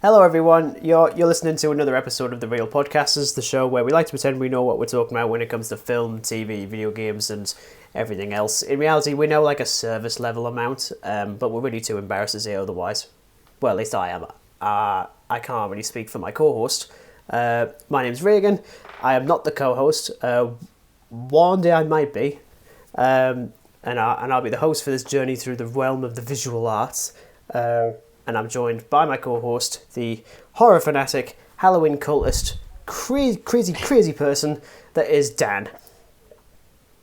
Hello everyone, you're listening to another episode of The Real Podcasters, the show where we like to pretend we know what we're talking about when it comes to film, TV, video games and everything else. In reality, we know like a service level amount, but we're really too embarrassed to say otherwise. Well, at least I am. I can't really speak for my co-host. My name's Regan. I am not the co-host. One day I might be. And I'll be the host for this journey through the realm of the visual arts. And I'm joined by my co-host, the horror fanatic, Halloween cultist, crazy person that is Dan.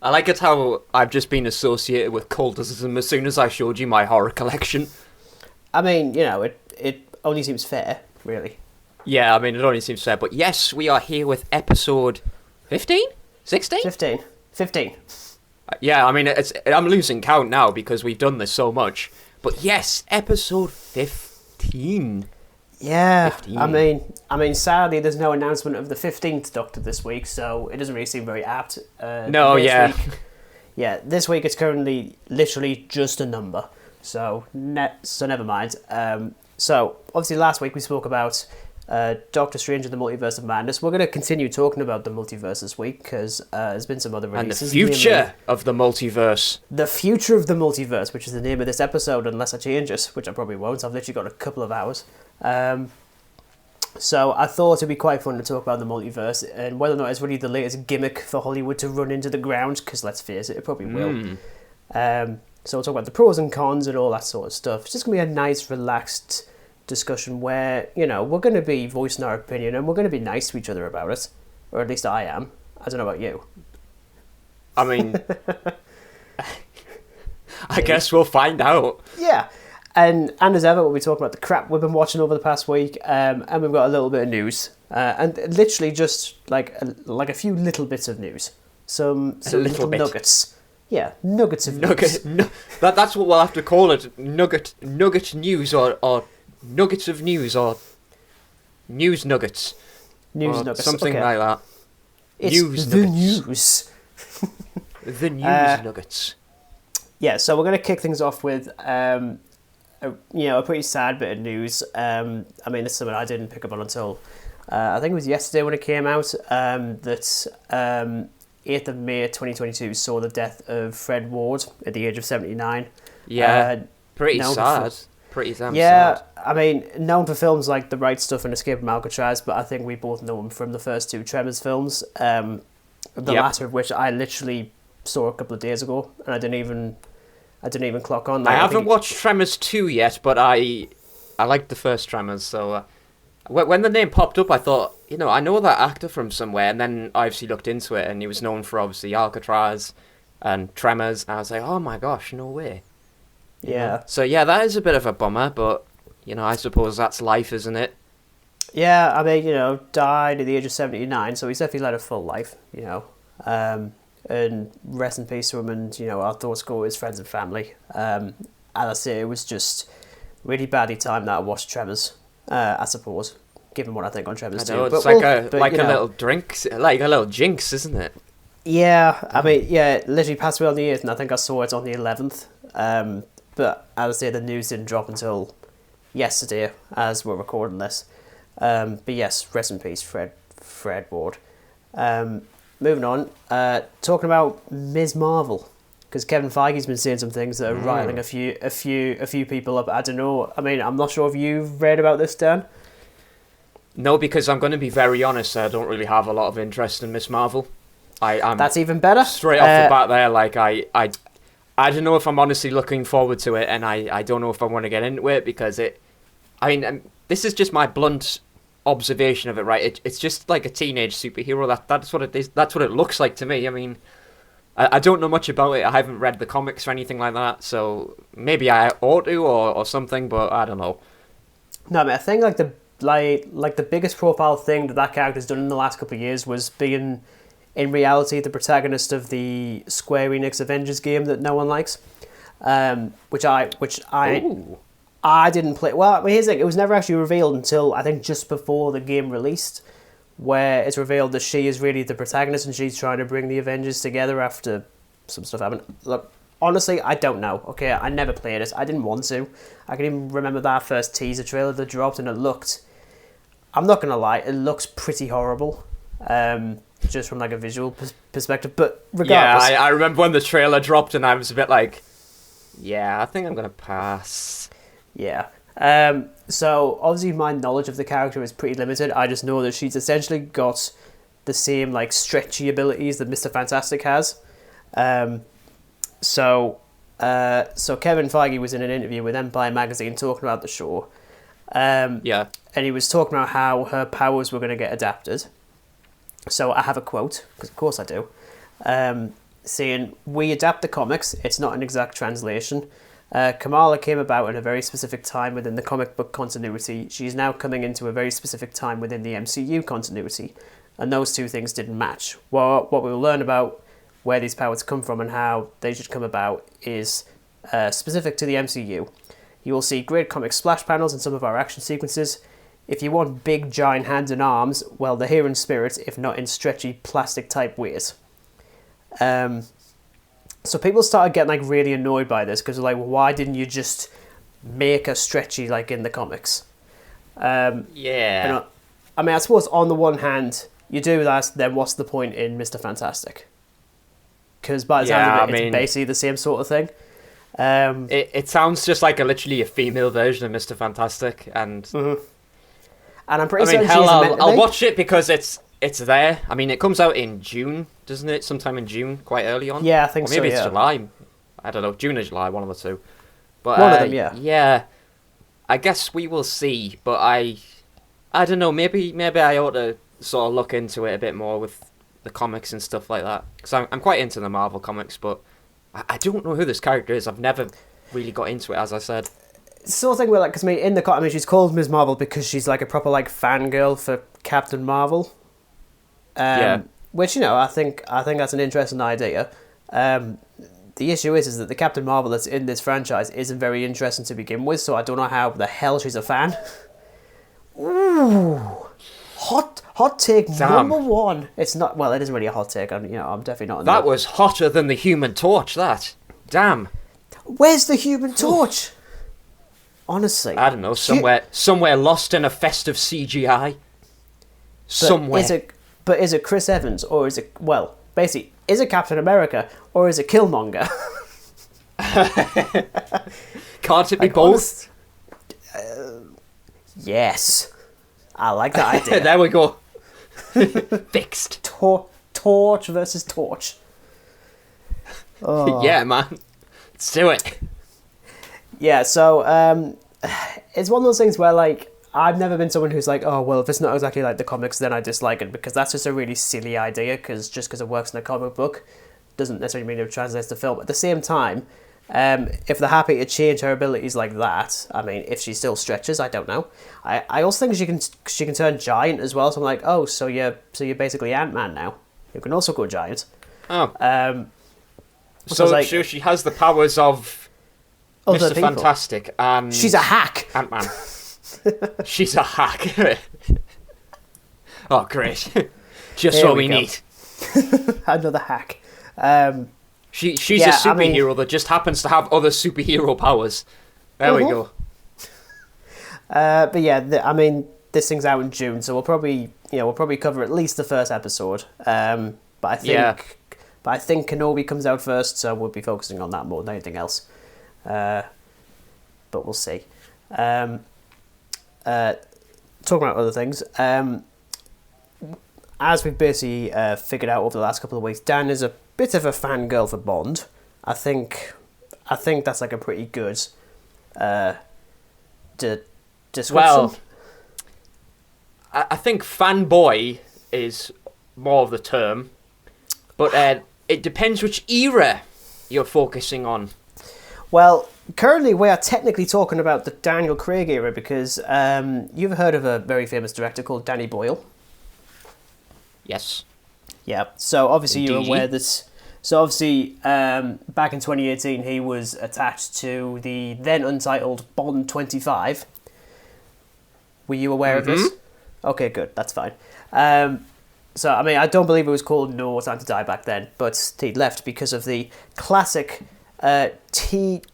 I like it how I've just been associated with cultism as soon as I showed you my horror collection. I mean, you know, it only seems fair, really. Yeah, I mean, it only seems fair. But yes, we are here with episode 15? 16? 15. Yeah, I mean, I'm losing count now because we've done this so much. But yes, episode 15. Yeah, 15. I mean, sadly, there's no announcement of the 15th Doctor this week, so it doesn't really seem very apt. This week it's currently literally just a number, so never mind. So obviously last week we spoke about Doctor Strange and the Multiverse of Madness. We're going to continue talking about the multiverse this week because there's been some other releases. And the future of the multiverse. The future of the multiverse, which is the name of this episode, unless I change it, which I probably won't. I've literally got a couple of hours. So I thought it'd be quite fun to talk about the multiverse and whether or not it's really the latest gimmick for Hollywood to run into the ground, because let's face it probably will. So we'll talk about the pros and cons and all that sort of stuff. It's just going to be a nice, relaxed discussion where, you know, we're going to be voicing our opinion and we're going to be nice to each other about it. Or at least I am. I don't know about you. I mean, I guess we'll find out. Yeah. And as ever, we'll be talking about the crap we've been watching over the past week, and we've got a little bit of news, and literally just like a few little bits of news, some little nuggets. Yeah, nuggets of news. That's what we'll have to call it. Nugget news or nuggets of news or news nuggets. News nuggets. Something like that. It's news the nuggets. news. The news nuggets. Yeah, so we're going to kick things off with a pretty sad bit of news. I mean, this is something I didn't pick up on until I think it was yesterday when it came out, that 8th of May 2022 saw the death of Fred Ward at the age of 79. Yeah, pretty sad. Pretty damn sad. Yeah, I mean, known for films like The Wright Stuff and Escape from Alcatraz, but I think we both know him from the first two Tremors films, the latter of which I literally saw a couple of days ago, and I didn't even clock on. I haven't watched Tremors 2 yet, but I liked the first Tremors, so when the name popped up, I thought, you know, I know that actor from somewhere, and then I obviously looked into it, and he was known for obviously Alcatraz and Tremors, and I was like, oh my gosh, no way. Yeah. So yeah, that is a bit of a bummer, but, you know, I suppose that's life, isn't it? Yeah, I mean, you know, died at the age of 79, so he's definitely led a full life, you know. And rest in peace to him, and, you know, our thoughts go with his friends and family. As I say, it was just really badly timed that I watched Tremors, I suppose, given what I think on Tremors 2. I know, it's a little drink, like a little jinx, isn't it? Yeah, I mean, yeah, it literally passed away on the 8th, and I think I saw it on the 11th. But as I say, the news didn't drop until yesterday, as we're recording this. But yes, rest in peace, Fred Ward. Moving on, talking about Ms. Marvel, because Kevin Feige's been saying some things that are riling a few people up. I don't know. I mean, I'm not sure if you've read about this, Dan. No, because I'm going to be very honest. I don't really have a lot of interest in Ms. Marvel. That's even better. Straight off the bat, there, like I don't know if I'm honestly looking forward to it, and I don't know if I want to get into it because this is just my blunt observation of it, right? It's just like a teenage superhero. That's what it is. That's what it looks like to me. I mean, I don't know much about it. I haven't read the comics or anything like that, so maybe I ought to or something, but I don't know. No, I mean, I think like the biggest profile thing that character's done in the last couple of years was being, in reality, the protagonist of the Square Enix Avengers game that no one likes, which I didn't play. Well, here's the thing, it was never actually revealed until I think just before the game released, where it's revealed that she is really the protagonist and she's trying to bring the Avengers together after some stuff happened. Look, honestly, I don't know. Okay, I never played it. I didn't want to. I can even remember that first teaser trailer that dropped, and it looked. I'm not gonna lie, it looks pretty horrible. Just from like a visual perspective, but regardless. Yeah, I remember when the trailer dropped, and I was a bit like, yeah, I think I'm gonna pass. Yeah. So obviously my knowledge of the character is pretty limited. I just know that she's essentially got the same like stretchy abilities that Mr. Fantastic has. So Kevin Feige was in an interview with Empire magazine talking about the show. Yeah. And he was talking about how her powers were going to get adapted. So I have a quote, because of course I do, saying, "We adapt the comics, it's not an exact translation. Kamala came about in a very specific time within the comic book continuity. She's now coming into a very specific time within the MCU continuity. And those two things didn't match. What we'll learn about where these powers come from and how they should come about is specific to the MCU. You will see great comic splash panels in some of our action sequences. If you want big giant hands and arms, well, they're here in spirit, if not in stretchy plastic type ways." So people started getting like really annoyed by this because they're like, well, why didn't you just make her stretchy like in the comics? Yeah. I mean, I suppose on the one hand, you do that, then what's the point in Mr. Fantastic? Because by the time of it, it's basically the same sort of thing. It sounds just like literally a female version of Mr. Fantastic, and and I'm pretty certain I'll watch it because it's there. I mean, it comes out in June, doesn't it? Sometime in June, quite early on. Yeah, I think so. Maybe it's July. I don't know, June or July, one of the two. But one of them, yeah. Yeah, I guess we will see. But I don't know. Maybe I ought to sort of look into it a bit more with the comics and stuff like that, because I'm quite into the Marvel comics, but I don't know who this character is. I've never really got into it, as I said. It's the sort of thing where, like, because in the comics, she's called Ms. Marvel because she's like a proper like fangirl for Captain Marvel. Yeah. Which, you know, I think that's an interesting idea. The issue is that the Captain Marvel that's in this franchise isn't very interesting to begin with, so I don't know how the hell she's a fan. Ooh, hot take number one. It's not. Well, it isn't really a hot take. I'm definitely not. That was hotter than the Human Torch. That. Damn. Where's the Human Torch? Honestly, I don't know. Somewhere lost in a fest of CGI. Somewhere. Is it Chris Evans, or is it, well, basically, is it Captain America, or is it Killmonger? Can't it be both? Yes. I like that idea. There we go. Fixed. Torch versus Torch. Oh. Yeah, man. Let's do it. Yeah, so it's one of those things where, like, I've never been someone who's like, oh, well, if it's not exactly like the comics, then I dislike it, because that's just a really silly idea, because just because it works in a comic book doesn't necessarily mean it translates to film. At the same time, if they're happy to change her abilities like that, I mean, if she still stretches, I don't know. I also think she can turn giant as well, so I'm like, oh, so you're basically Ant-Man now. You can also go giant. Oh. So she has the powers of Mr. Fantastic and... She's a hack! Ant-Man. She's a hack. Oh, great. Just what we need. Another hack. She's a superhero that just happens to have other superhero powers. There we go. But yeah, I mean, this thing's out in June, so we'll probably cover at least the first episode. But I think Kenobi comes out first, so we'll be focusing on that more than anything else. But we'll see. Talking about other things, as we've basically figured out over the last couple of weeks, Dan is a bit of a fangirl for Bond. I think that's like a pretty good description. Well, I think fanboy is more of the term, but it depends which era you're focusing on. Well, currently we are technically talking about the Daniel Craig era, because you've heard of a very famous director called Danny Boyle. Yes. Yeah. So obviously Indeed. You're aware that. So obviously, back in 2018, he was attached to the then untitled Bond 25. Were you aware of this? Okay, good. That's fine. So I mean, I don't believe it was called No Time to Die back then, but he left because of the classic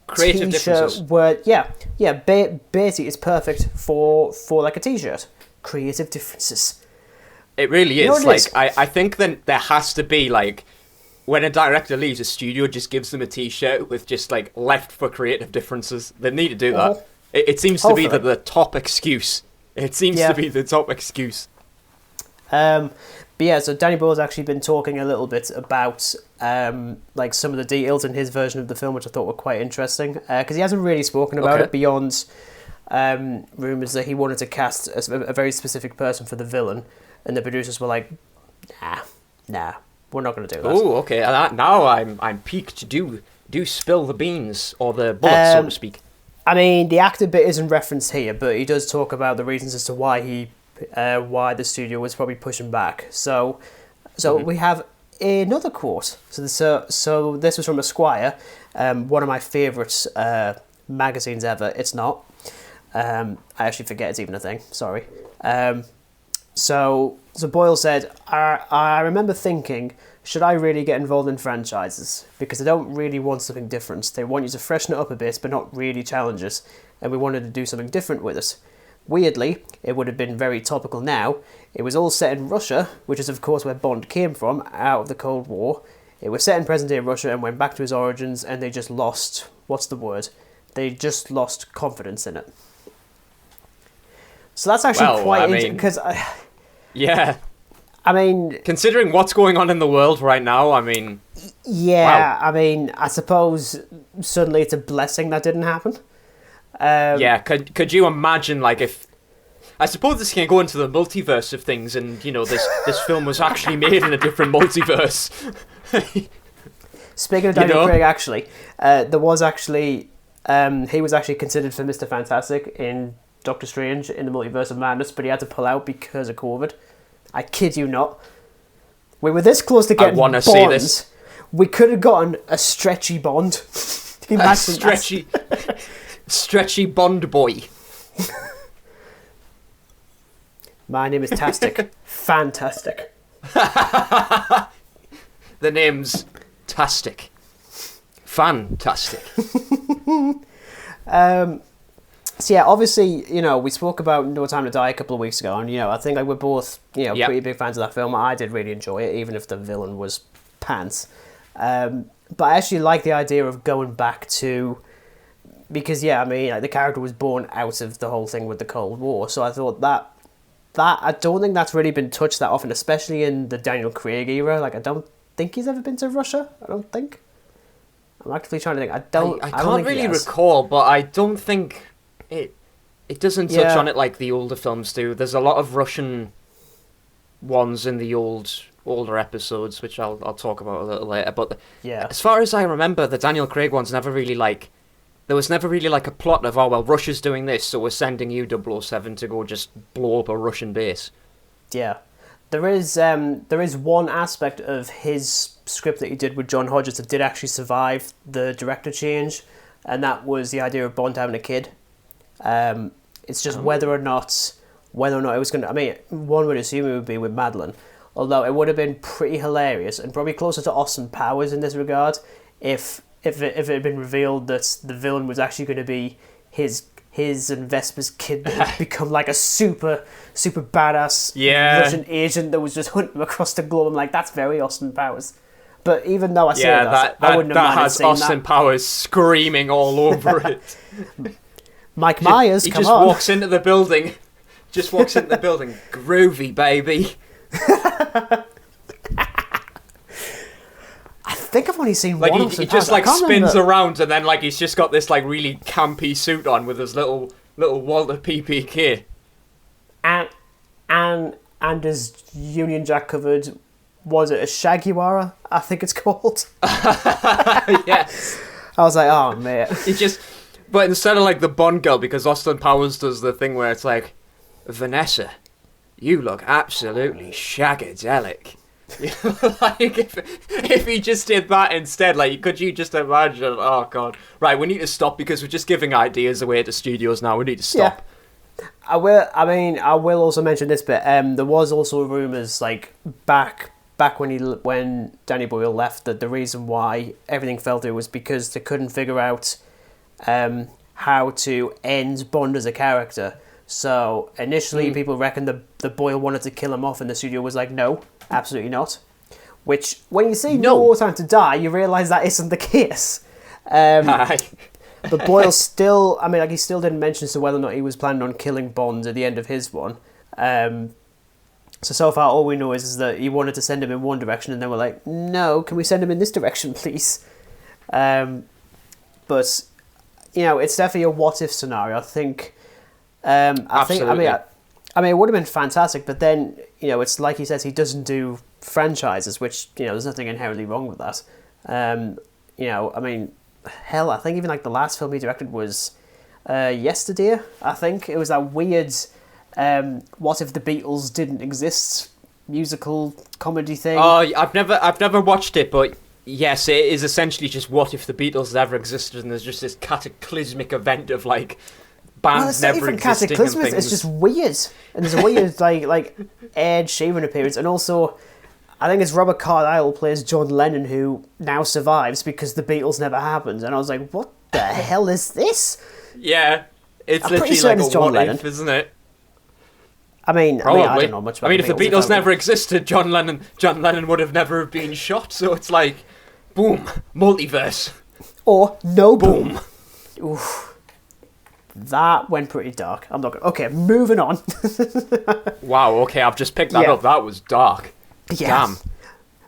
Creative differences. T-shirt word. Basically it's perfect for like a T-shirt. Creative differences. It really is. You know what it is? I think then there has to be like, when a director leaves, a studio just gives them a T-shirt with just like left for creative differences. They need to do that. Uh-huh. It seems to be the top excuse. It seems Yeah. to be the top excuse. But yeah, so Danny Boyle's actually been talking a little bit about like some of the details in his version of the film, which I thought were quite interesting, because he hasn't really spoken about it beyond rumours that he wanted to cast a very specific person for the villain, and the producers were like, nah, we're not going to do that. Oh, okay. Now I'm piqued. Do spill the beans or the bullets, so to speak. I mean, the actor bit isn't referenced here, but he does talk about the reasons as to why why the studio was probably pushing back. So we have another quote. So this was from Esquire, one of my favourite magazines ever. It's not. I actually forget it's even a thing. Sorry. So Boyle said, I remember thinking, should I really get involved in franchises? Because they don't really want something different. They want you to freshen it up a bit, but not really challenge it. And we wanted to do something different with it. Weirdly, it would have been very topical now. It was all set in Russia, which is of course where Bond came from, out of the Cold War. It was set in present-day Russia and went back to his origins, and they just lost... What's the word? They just lost confidence in it. So that's actually quite interesting, because... Yeah. I mean... Considering what's going on in the world right now, I mean... Yeah, wow. I mean, I suppose suddenly it's a blessing that didn't happen. Yeah, could you imagine, like, if... I suppose this can go into the multiverse of things, and, you know, this film was actually made in a different multiverse. Speaking of Daniel Craig, actually, there was actually... he was actually considered for Mr. Fantastic in Doctor Strange in the Multiverse of Madness, but he had to pull out because of COVID. I kid you not. We were this close to getting Bond. I want to see this. We could have gotten a stretchy Bond. A stretchy Bond boy. My name is Tastic. Fantastic. The name's Tastic. Fantastic. So yeah, obviously, you know, we spoke about No Time to Die a couple of weeks ago, and, you know, I think like we're both, you know, pretty big fans of that film. I did really enjoy it, even if the villain was pants. But I actually like the idea of going back to, because yeah, I mean, like, the character was born out of the whole thing with the Cold War, so I thought that I don't think that's really been touched that often, especially in the Daniel Craig era. Like, I don't think he's ever been to Russia. I don't think. I'm actively trying to think. I can't really recall, but I don't think it doesn't touch on it like the older films do. There's a lot of Russian ones in the older episodes, which I'll talk about a little later. But as far as I remember, the Daniel Craig ones never really there was never really like a plot of, oh well, Russia's doing this, so we're sending you 007 to go just blow up a Russian base. Yeah. There is one aspect of his script that he did with John Hodges that did actually survive the director change, and that was the idea of Bond having a kid. It's just whether or not it was going to... I mean, one would assume it would be with Madeline, although it would have been pretty hilarious and probably closer to Austin Powers in this regard if it had been revealed that the villain was actually going to be his and Vesper's kid that had become like a super badass Russian agent that was just hunting him across the globe. I'm like, that's very Austin Powers. But even though I say that I wouldn't have minded seeing Austin Powers screaming all over it. Mike Myers, he just walks into the building. Groovy, baby. I think I've only seen like one. He just like spins around, and then like he's just got this like really campy suit on with his little Walter PPK. And his Union Jack covered, was it a Shagiwara? I think it's called. Yes. I was like, oh mate. But instead of like the Bond girl, because Austin Powers does the thing where it's like, Vanessa, you look absolutely shagadelic. Like if he just did that instead, like, could you just imagine? Oh god! Right, we need to stop because we're just giving ideas away to studios now. We need to stop. Yeah. I will also mention this bit. There was also rumours like back back when Danny Boyle left, that the reason why everything fell through was because they couldn't figure out how to end Bond as a character. So initially people reckoned the Boyle wanted to kill him off, and the studio was like, no, absolutely not. Which, when you see No More Time to Die, you realise that isn't the case. But Boyle still, I mean, like, he still didn't mention as to whether or not he was planning on killing Bond at the end of his one. So far, all we know is that he wanted to send him in one direction, and then we're like, no, can we send him in this direction, please? But, you know, it's definitely a what-if scenario. I think, Absolutely. I mean, it would have been fantastic, but then, you know, it's like he says, he doesn't do franchises, which, you know, there's nothing inherently wrong with that. You know, I mean, hell, I think even like the last film he directed was Yesterday, I think. It was that weird What If the Beatles Didn't Exist musical comedy thing. Oh, I've never watched it, but yes, it is essentially just what if the Beatles ever existed, and there's just this cataclysmic event of like bands never existing and things. It's just weird, and there's a weird like Ed Sheeran appearance, and also I think it's Robert Carlyle plays John Lennon, who now survives because the Beatles never happened, and I was like, what the hell is this? Yeah, it's literally like a what if, isn't it? I mean, probably. I don't know much about if the Beatles never existed, John Lennon would have never been shot. So it's like, boom, multiverse, or no boom. Oof, that went pretty dark. I'm not gonna... Okay, moving on. Wow. Okay, I've just picked that up. That was dark. Yeah. Damn.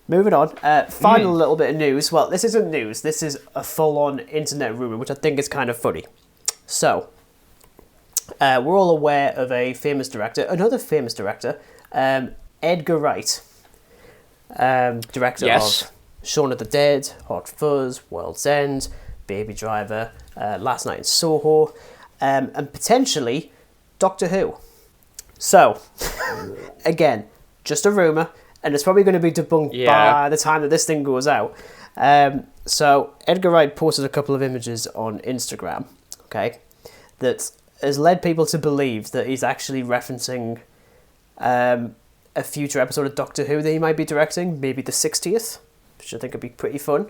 Moving on. Final little bit of news. Well, this isn't news. This is a full-on internet rumor, which I think is kind of funny. So, we're all aware of a famous director, another famous director, Edgar Wright, director of Shaun of the Dead, Hot Fuzz, World's End, Baby Driver, Last Night in Soho, and potentially Doctor Who. So, again, just a rumour, and it's probably going to be debunked by the time that this thing goes out. So, Edgar Wright posted a couple of images on Instagram, okay, that has led people to believe that he's actually referencing a future episode of Doctor Who that he might be directing, maybe the 60th, which I think would be pretty fun.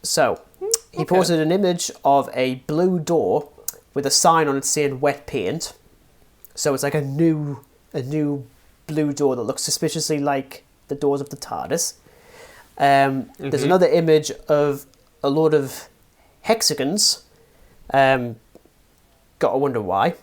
So, he posted an image of a blue door with a sign on it saying wet paint. So it's like a new blue door that looks suspiciously like the doors of the TARDIS. There's another image of a load of hexagons. Gotta wonder why.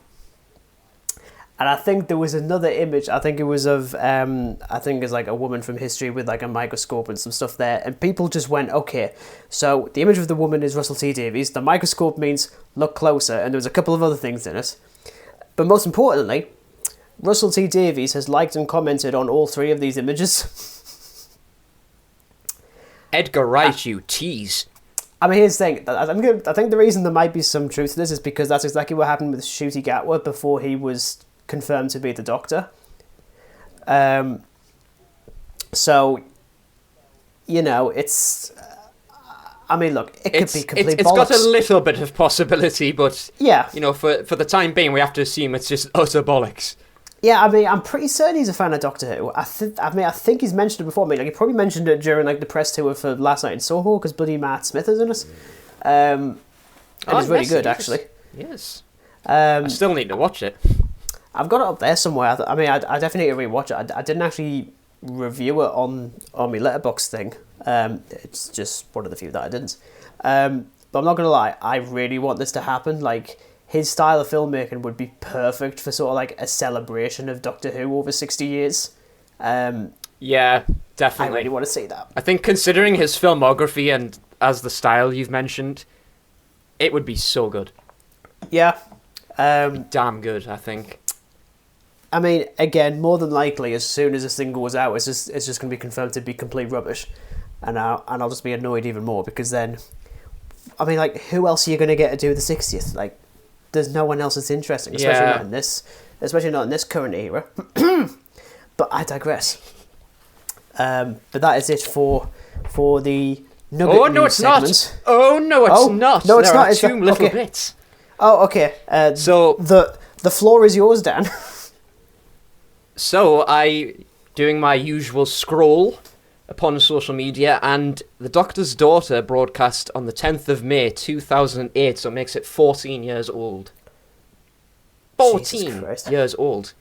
And I think there was another image, I think it was of, I think it's like a woman from history with like a microscope and some stuff there. And people just went, okay, so the image of the woman is Russell T Davies. The microscope means look closer. And there was a couple of other things in it. But most importantly, Russell T Davies has liked and commented on all three of these images. Edgar Wright, you tease. I mean, here's the thing. I think the reason there might be some truth to this is because that's exactly what happened with Ncuti Gatwa before he was confirmed to be the Doctor. So, you know, it's... I mean, look, it could be complete bollocks. It's got a little bit of possibility, but, yeah, you know, for the time being, we have to assume it's just utter bollocks. Yeah, I mean, I'm pretty certain he's a fan of Doctor Who. I think he's mentioned it before. I mean, like, he probably mentioned it during like the press tour for Last Night in Soho because bloody Matt Smith is in it. And it's really good, actually. Yes. I still need to watch it. I've got it up there somewhere. I mean, I definitely need to rewatch it. I didn't actually review it on my Letterboxd thing. It's just one of the few that I didn't. But I'm not going to lie, I really want this to happen. Like, his style of filmmaking would be perfect for sort of like a celebration of Doctor Who over 60 years. Yeah, definitely. I really want to see that. I think considering his filmography and as the style you've mentioned, it would be so good. Yeah. Damn good, I think. I mean, again, more than likely, as soon as this thing goes out, it's just going to be confirmed to be complete rubbish. And I'll just be annoyed even more because then, I mean, like, who else are you going to get to do the 60th? Like, there's no one else that's interesting, especially not in this current era. But I digress. But that is it for the Nugget news segment. Oh no, it's not. No, it's there not. Are two little bits. Oh, okay. So the floor is yours, Dan. So I doing my usual scroll upon social media, and The Doctor's Daughter broadcast on the 10th of May 2008, so it makes it 14 years old. 14 years old.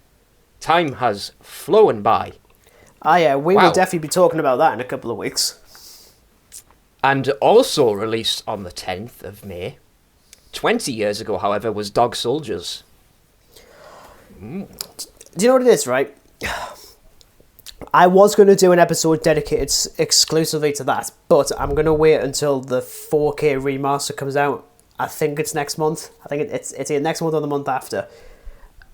Time has flown by. Ah, yeah, we will definitely be talking about that in a couple of weeks. And also released on the 10th of May, 20 years ago, however, was Dog Soldiers. Do you know what it is, right? I was going to do an episode dedicated exclusively to that, but I'm going to wait until the 4K remaster comes out. I think it's next month. I think it's either next month or the month after.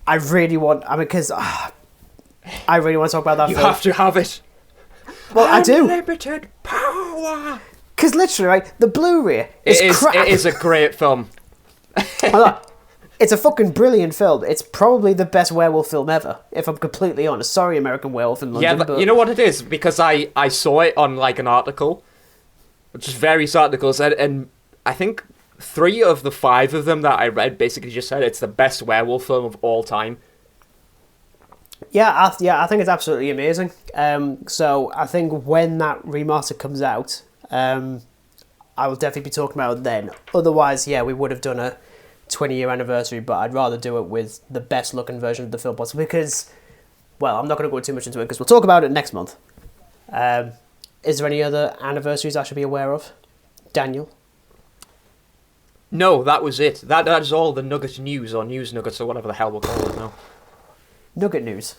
I really want... I mean, because... I really want to talk about that film. You have to have it. Well, I do. Unlimited power. Because literally, right, the Blu-ray is crap. It is a great film. It's a fucking brilliant film. It's probably the best werewolf film ever, if I'm completely honest. Sorry, American Werewolf in London. Yeah, but you know what it is? Because I saw it on like an article, just various articles, and I think 3 of the 5 of them that I read basically just said it's the best werewolf film of all time. Yeah, I think it's absolutely amazing. So I think when that remaster comes out, I will definitely be talking about it then. Otherwise, yeah, we would have done a 20-year anniversary, but I'd rather do it with the best looking version of the film possible because, well, I'm not going to go too much into it because we'll talk about it next month. Is there any other anniversaries I should be aware of? Daniel? No, that was it. That is all the Nugget news, or news nuggets, or whatever the hell we'll call it now. Nugget news.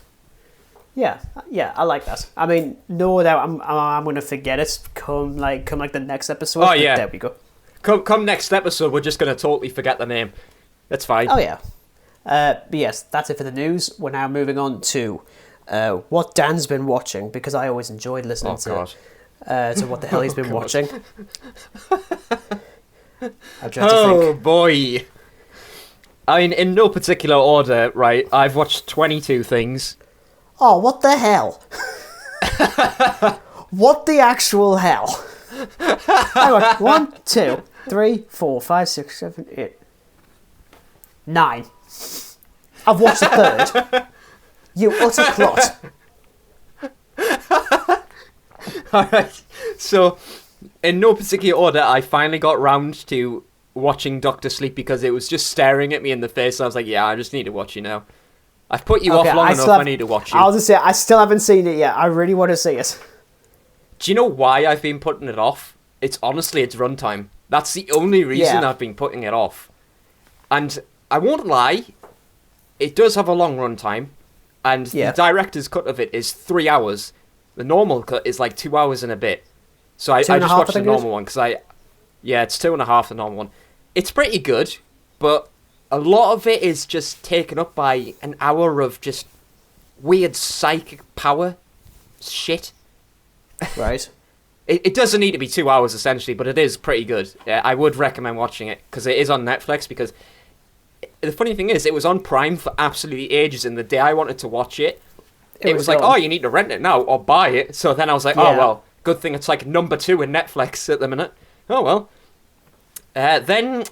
Yeah, I like that. I mean, no doubt I'm going to forget it come the next episode. Oh, yeah. There we go. Come next episode, we're just going to totally forget the name. That's fine. Oh, yeah. But yes, that's it for the news. We're now moving on to what Dan's been watching, because I always enjoyed listening to what the hell he's been watching. Oh, boy. I mean, in no particular order, right, I've watched 22 things. Oh, what the hell? What the actual hell? Hang on. 1, 2, 3, 4, 5, 6, 7, 8, 9. I've watched the 3rd. You utter clot. Alright, so, in no particular order, I finally got round to watching Doctor Sleep because it was just staring at me in the face. I was like, yeah, I just need to watch you now. I've put you off long enough, I need to watch you. I was just say, I still haven't seen it yet. I really want to see it. Do you know why I've been putting it off? It's runtime. That's the only reason I've been putting it off. And I won't lie, it does have a long runtime, and the director's cut of it is 3 hours. The normal cut is like 2 hours and a bit. So I just watched the normal one, because it's 2.5, the normal one. It's pretty good, but a lot of it is just taken up by an hour of just weird psychic power shit. Right. It doesn't need to be 2 hours, essentially, but it is pretty good. I would recommend watching it, because it is on Netflix, because the funny thing is, it was on Prime for absolutely ages, and the day I wanted to watch it, it was like, oh, you need to rent it now, or buy it. So then I was like, oh, well, good thing it's like number 2 in Netflix at the minute. Oh, well. Then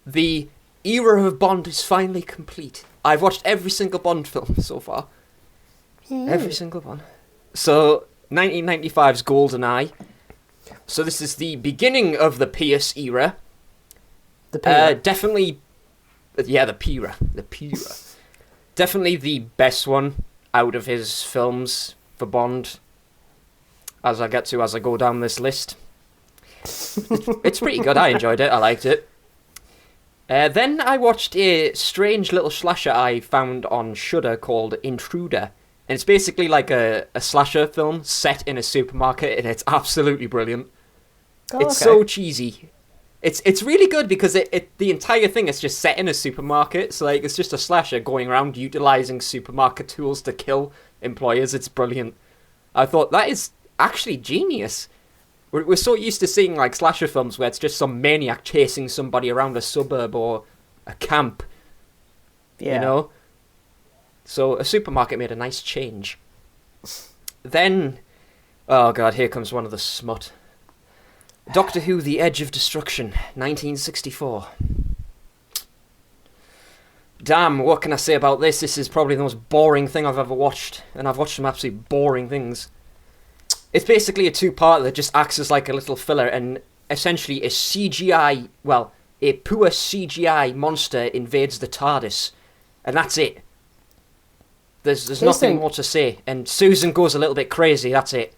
the era of Bond is finally complete. I've watched every single Bond film so far. Every single one. So, 1995's GoldenEye. So this is the beginning of the Pierce era. The Pira. Definitely, the Pira. The Pira. Definitely the best one out of his films for Bond, as I go down this list. It's pretty good. I enjoyed it. I liked it. Then I watched a strange little slasher I found on Shudder called Intruder. And it's basically like a slasher film set in a supermarket, and it's absolutely brilliant. It's so cheesy. It's really good because the entire thing is just set in a supermarket. So like it's just a slasher going around utilizing supermarket tools to kill employers. It's brilliant. I thought that is actually genius. We're so used to seeing like slasher films where it's just some maniac chasing somebody around a suburb or a camp. Yeah. You know? So a supermarket made a nice change. Then, oh god, here comes one of the smut. Doctor Who: The Edge of Destruction, 1964. damn, what can I say about this? This is probably the most boring thing I've ever watched, and I've watched some absolutely boring things. It's basically a two-part that just acts as like a little filler, and essentially a poor CGI monster invades the TARDIS, and that's it. There's nothing more to say, and Susan goes a little bit crazy, that's it.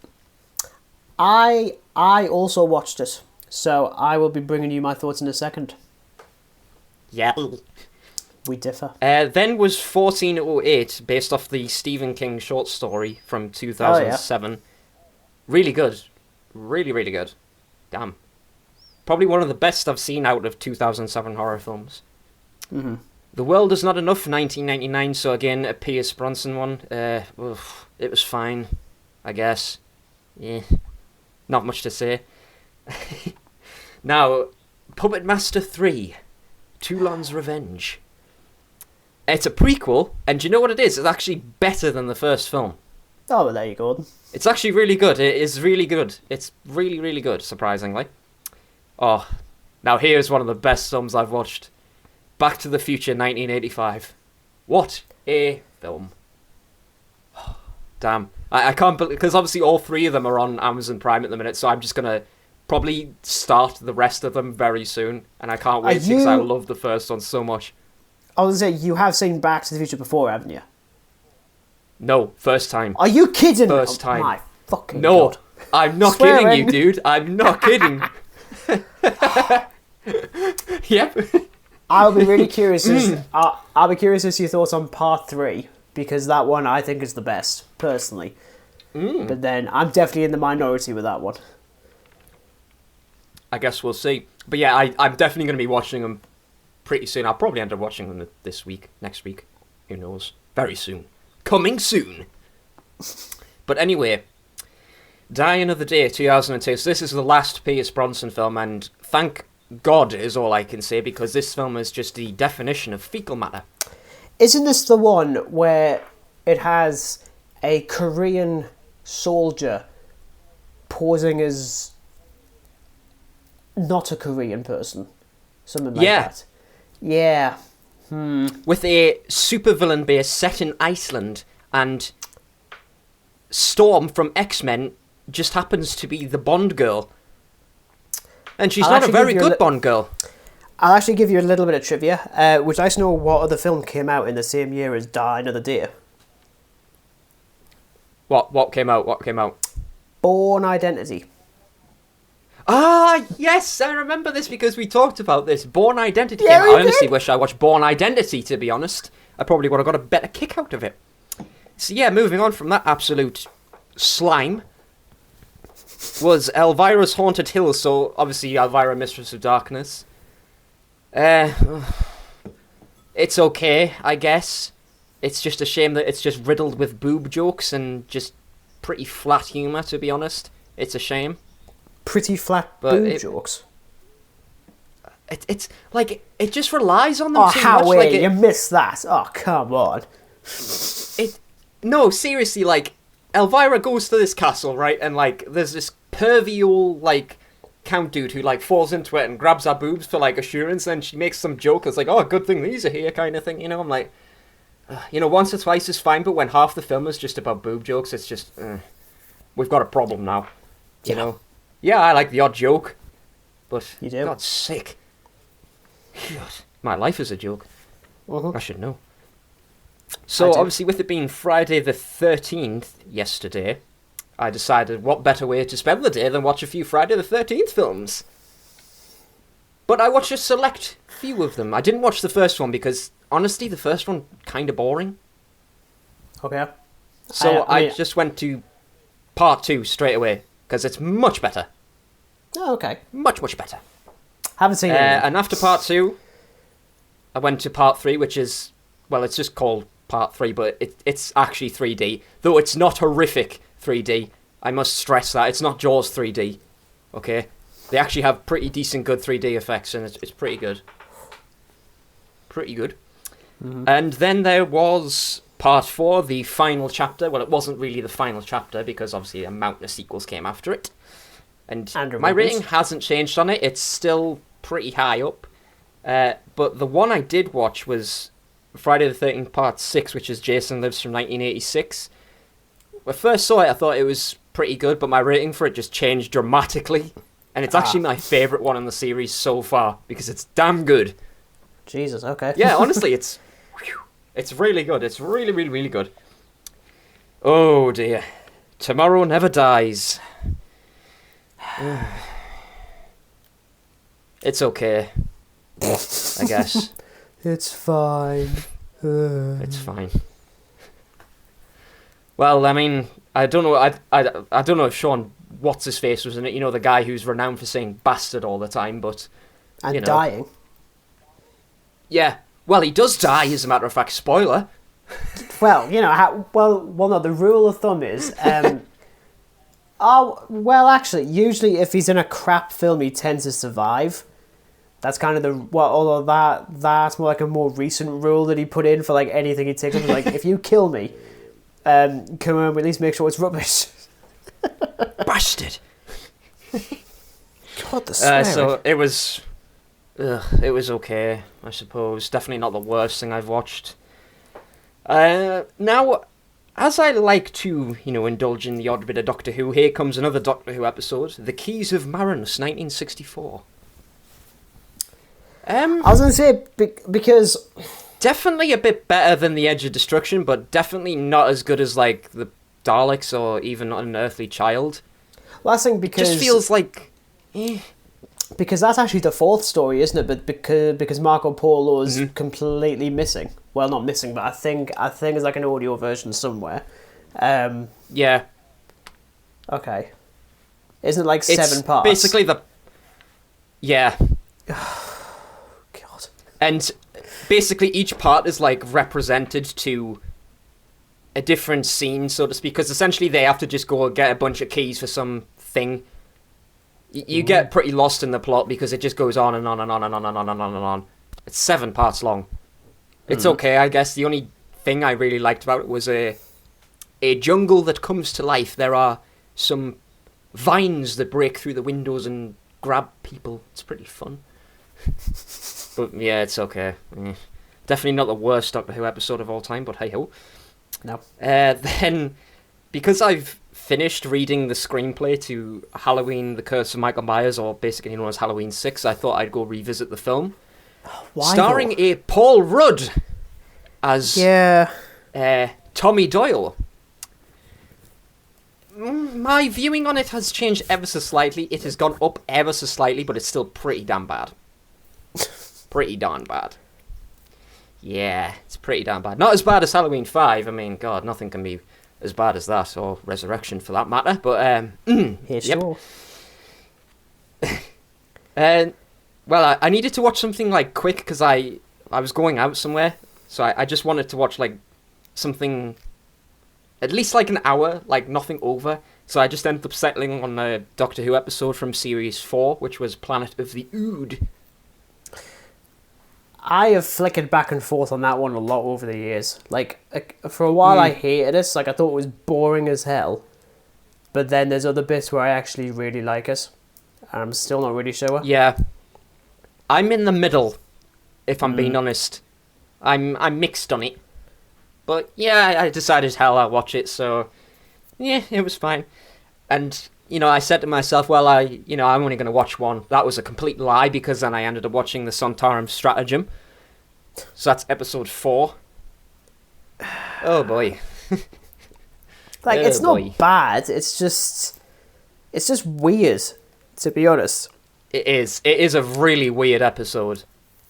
I also watched it, so I will be bringing you my thoughts in a second. Yeah. We differ. Then was 1408, based off the Stephen King short story from 2007. Oh, yeah. Really good. Really, really good. Damn. Probably one of the best I've seen out of 2007 horror films. Mm-hmm. The World Is Not Enough, 1999, so again, a Pierce Brosnan one. It was fine, I guess. Yeah. Not much to say. Now, Puppet Master 3, Toulon's Revenge. It's a prequel, and do you know what it is? It's actually better than the first film. Oh, well, there you go. It's actually really good. It is really good. It's really, really good, surprisingly. Oh, now here's one of the best films I've watched. Back to the Future, 1985. What a film. Damn. I can't believe... Because obviously all three of them are on Amazon Prime at the minute, so I'm just going to probably start the rest of them very soon. And I can't wait because I love the first one so much. I was going to say, you have seen Back to the Future before, haven't you? No, first time. Are you kidding? First time. My fucking no, God. I'm not kidding you, dude. I'm not kidding. Yep. I'll be really curious. I'll be curious as to your thoughts on part 3, because that one I think is the best, personally. But then I'm definitely in the minority with that one. I guess we'll see. But yeah, I'm definitely going to be watching them pretty soon. I'll probably end up watching them this week, next week. Who knows? Very soon. Coming soon. But anyway, Die Another Day, 2002. So this is the last Pierce Brosnan film, and thank God is all I can say, because this film is just the definition of fecal matter. Isn't this the one where it has a Korean soldier posing as not a Korean person? Something like that. Yeah. With a supervillain base set in Iceland, and Storm from X-Men just happens to be the Bond girl. And she's not a very good Bond girl. I'll actually give you a little bit of trivia. Would you like to know what other film came out in the same year as Die Another Day? What came out? Born Identity. Ah, yes, I remember this because we talked about this. Born Identity. Yeah, I honestly wish I watched Born Identity, to be honest. I probably would have got a better kick out of it. So yeah, moving on from that absolute slime was Elvira's Haunted Hill. So obviously Elvira, Mistress of Darkness. It's okay, I guess. It's just a shame that it's just riddled with boob jokes and just pretty flat humour, to be honest. It's a shame. Pretty flat boob jokes. It's like it just relies on them too much. Like you missed that. Oh, come on. No, seriously, like Elvira goes to this castle, right, and like there's this pervy old like count dude who like falls into it and grabs her boobs for like assurance, and she makes some joke that's like, oh, good thing these are here, kind of thing. You know, I'm like, once or twice is fine, but when half the film is just about boob jokes, it's just we've got a problem now. You know. Yeah, I like the odd joke, but you do? God's sake. God, my life is a joke. I should know. So, obviously, with it being Friday the 13th yesterday, I decided what better way to spend the day than watch a few Friday the 13th films. But I watched a select few of them. I didn't watch the first one because, honestly, the first one kind of boring. Okay. So I just went to part 2 straight away. Because it's much better. Oh, okay. Much, much better. Haven't seen it. And after part 2, I went to part 3, which is, well, it's just called part 3, but it's actually 3D. Though it's not horrific 3D. I must stress that. It's not Jaws 3D. Okay? They actually have pretty decent, good 3D effects, and it's pretty good. Pretty good. Mm-hmm. And then there was part 4, the final chapter. Well, it wasn't really the final chapter because obviously a mountain of sequels came after it. And my rating hasn't changed on it. It's still pretty high up. But the one I did watch was Friday the 13th Part 6, which is Jason Lives from 1986. When I first saw it, I thought it was pretty good, but my rating for it just changed dramatically. And it's actually my favourite one in the series so far, because it's damn good. Jesus, okay. Yeah, honestly, it's really good. It's really, really, really good. Oh dear. Tomorrow never dies. It's okay, I guess. It's fine. It's fine. Well, I mean, I don't know. I don't know if Sean what's his face was in it. You know, the guy who's renowned for saying bastard all the time, but And you know. dying. Yeah. Well, he does die, as a matter of fact. Spoiler. Well, you know, no, the rule of thumb is, actually, usually if he's in a crap film, he tends to survive. That's kind of although that's more like a more recent rule that he put in for like anything he takes up. Like, if you kill me, come on, at least make sure it's rubbish. Bastard. God, the swearing. So it was okay, I suppose. Definitely not the worst thing I've watched. Now, as I like to, indulge in the odd bit of Doctor Who, here comes another Doctor Who episode, The Keys of Marinus, 1964. I was going to say, because... Definitely a bit better than The Edge of Destruction, but definitely not as good as, like, the Daleks or even An Earthly Child. Last thing, because... It just feels like... Because that's actually the fourth story, isn't it? But because Marco Polo's completely missing. Well, not missing, but I think there's like an audio version somewhere. Yeah. Okay. Isn't it like 7 parts? Basically the... Yeah. God. And basically each part is like represented to a different scene, so to speak, because essentially they have to just go get a bunch of keys for some thing. You get pretty lost in the plot because it just goes on and on and on and on and on and on and on. It's 7 parts long. It's okay, I guess. The only thing I really liked about it was a jungle that comes to life. There are some vines that break through the windows and grab people. It's pretty fun. But yeah, it's okay. Definitely not the worst Doctor Who episode of all time, but hey-ho. No. Then, because I've finished reading the screenplay to Halloween, The Curse of Michael Myers, or basically known as Halloween 6, I thought I'd go revisit the film. Why starring though? a Paul Rudd as Tommy Doyle. My viewing on it has changed ever so slightly. It has gone up ever so slightly, but it's still pretty damn bad. Pretty darn bad. Yeah, it's pretty damn bad. Not as bad as Halloween 5. I mean, God, nothing can be as bad as that, or Resurrection for that matter. But Sure. Well, I needed to watch something like quick because I was going out somewhere, so I just wanted to watch like something at least like an hour, like nothing over. So I just ended up settling on a Doctor Who episode from series 4, which was Planet of the Ood. I have flickered back and forth on that one a lot over the years. Like, for a while I hated it, like I thought it was boring as hell. But then there's other bits where I actually really like it. And I'm still not really sure. Yeah. I'm in the middle, if I'm being honest. I'm mixed on it. But yeah, I decided, hell, I'll watch it, so yeah, it was fine. And, I said to myself, well, I'm only going to watch one. That was a complete lie, because then I ended up watching the Sontaram Stratagem. So that's episode 4. Oh boy. Like, it's boy. not bad, it's just weird, to be honest. It is a really weird episode.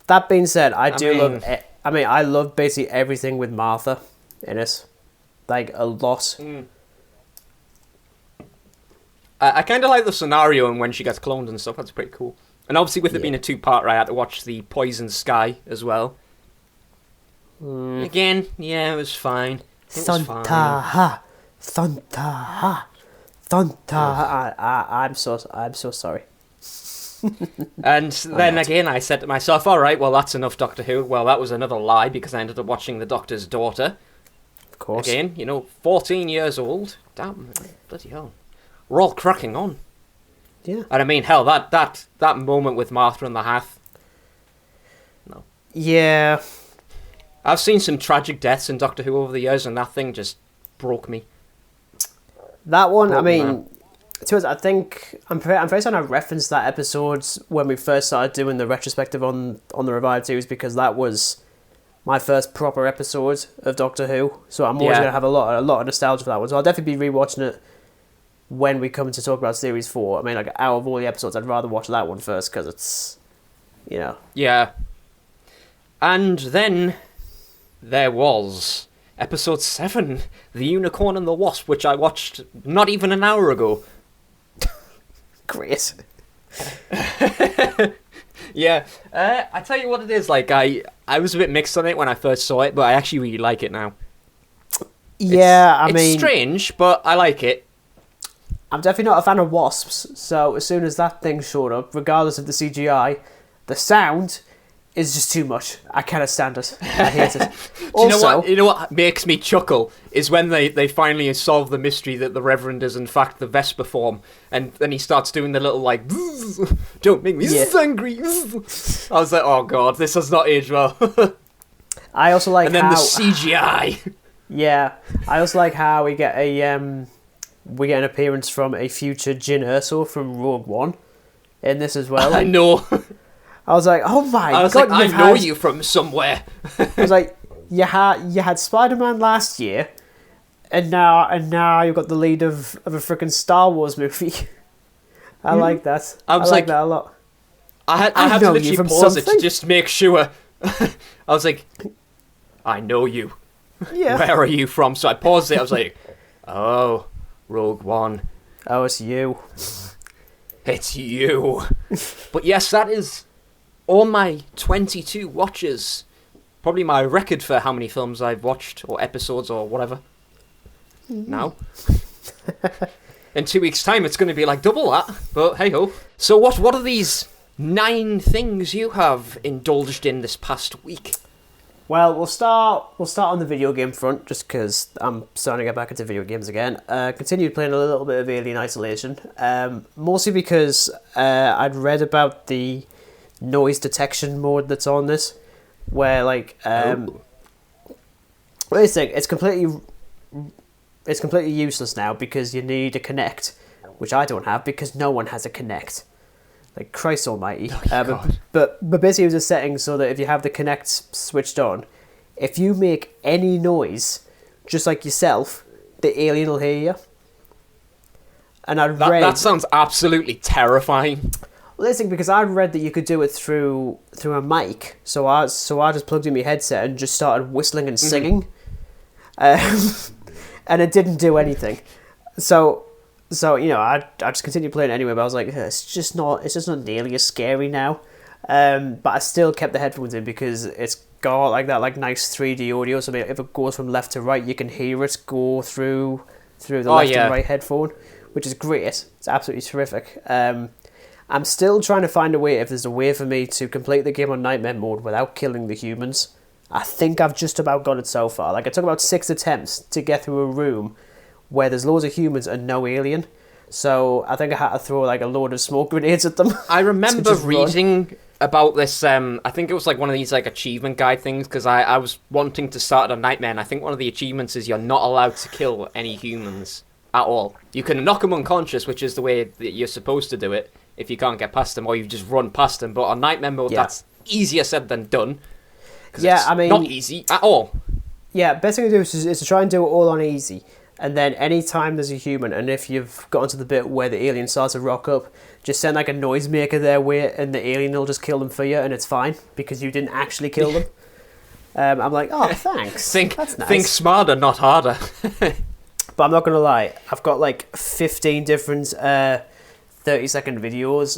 That being said, I love basically everything with Martha in it. Like, a lot. I kind of like the scenario and when she gets cloned and stuff. That's pretty cool. And obviously with it being a 2-parter, I had to watch the Poison Sky as well. Again, yeah, it was fine. Thuntaha. I'm so sorry. And then again, I said to myself, all right, well, that's enough Doctor Who. Well, that was another lie, because I ended up watching The Doctor's Daughter. Of course. Again, 14 years old. Damn, bloody hell. We're all cracking on. Yeah. And I mean, hell, that moment with Martha and the Hath. No. Yeah. I've seen some tragic deaths in Doctor Who over the years, and that thing just broke me. That one, I mean, to us, I think I'm very certain I referenced that episode when we first started doing the retrospective on the revived series, because that was my first proper episode of Doctor Who. So I'm always gonna have a lot of nostalgia for that one. So I'll definitely be rewatching it when we come to talk about series 4. I mean, like, out of all the episodes, I'd rather watch that one first because it's, you know. Yeah. And then there was episode 7, The Unicorn and the Wasp, which I watched not even an hour ago. Great. Yeah. I tell you what it is, like, I was a bit mixed on it when I first saw it, but I actually really like it now. Yeah, it's strange, but I like it. I'm definitely not a fan of wasps, so as soon as that thing showed up, regardless of the CGI, the sound is just too much. I cannot stand it. I hate it. You know what makes me chuckle is when they finally solve the mystery that the Reverend is in fact the Vesper form, and then he starts doing the little like, don't make me angry. I was like, oh god, this has not aged well. I also like and then the CGI. Yeah, I also like how we get an appearance from a future Jyn Erso from Rogue One in this as well. I know. I was like, oh my god! I was like, I know you from somewhere. I was like, you had Spider-Man last year, and now you've got the lead of a freaking Star Wars movie. I like that. I like that a lot. I had to literally pause it to just make sure. I was like, I know you. Yeah. Where are you from? So I paused it. I was like, oh, Rogue One. Oh, it's you. It's you. But yes, that is all my 22 watches. Probably my record for how many films I've watched, or episodes, or whatever. Now. In 2 weeks' time, it's going to be like double that. But hey ho. So what are these 9 things you have indulged in this past week? Well, we'll start on the video game front, just because I'm starting to get back into video games again. Continued playing a little bit of Alien Isolation, mostly because I'd read about the noise detection mode that's on this, where like it's completely useless now because you need a Kinect, which I don't have because no one has a Kinect. Like, Christ almighty. But basically it was a setting so that if you have the Kinect switched on, if you make any noise, just like yourself, the alien will hear you. And that sounds absolutely terrifying. Well, listen, because I read that you could do it through a mic, so I just plugged in my headset and just started whistling and singing, and it didn't do anything. So you know, I just continued playing it anyway. But I was like, it's just not nearly as scary now. But I still kept the headphones in because it's got like that like nice 3D audio. So if it goes from left to right, you can hear it go through the left and right headphone, which is great. It's absolutely terrific. I'm still trying to find a way, if there's a way for me to complete the game on nightmare mode without killing the humans. I think I've just about got it so far. Like, it took about 6 attempts to get through a room where there's loads of humans and no alien. So I think I had to throw like a load of smoke grenades at them. I remember reading about this, I think it was like one of these like achievement guide things, because I was wanting to start a nightmare, and I think one of the achievements is you're not allowed to kill any humans at all. You can knock them unconscious, which is the way that you're supposed to do it if you can't get past them, or you just run past them. But on nightmare mode, that's easier said than done. Yeah, I mean, not easy at all. Yeah, best thing to do is to try and do it all on easy. And then anytime there's a human, and if you've gotten to the bit where the alien starts to rock up, just send like a noisemaker their way, and the alien will just kill them for you, and it's fine, because you didn't actually kill them. I'm like, oh, thanks. That's nice. Think smarter, not harder. But I'm not going to lie, I've got like 15 different 30-second videos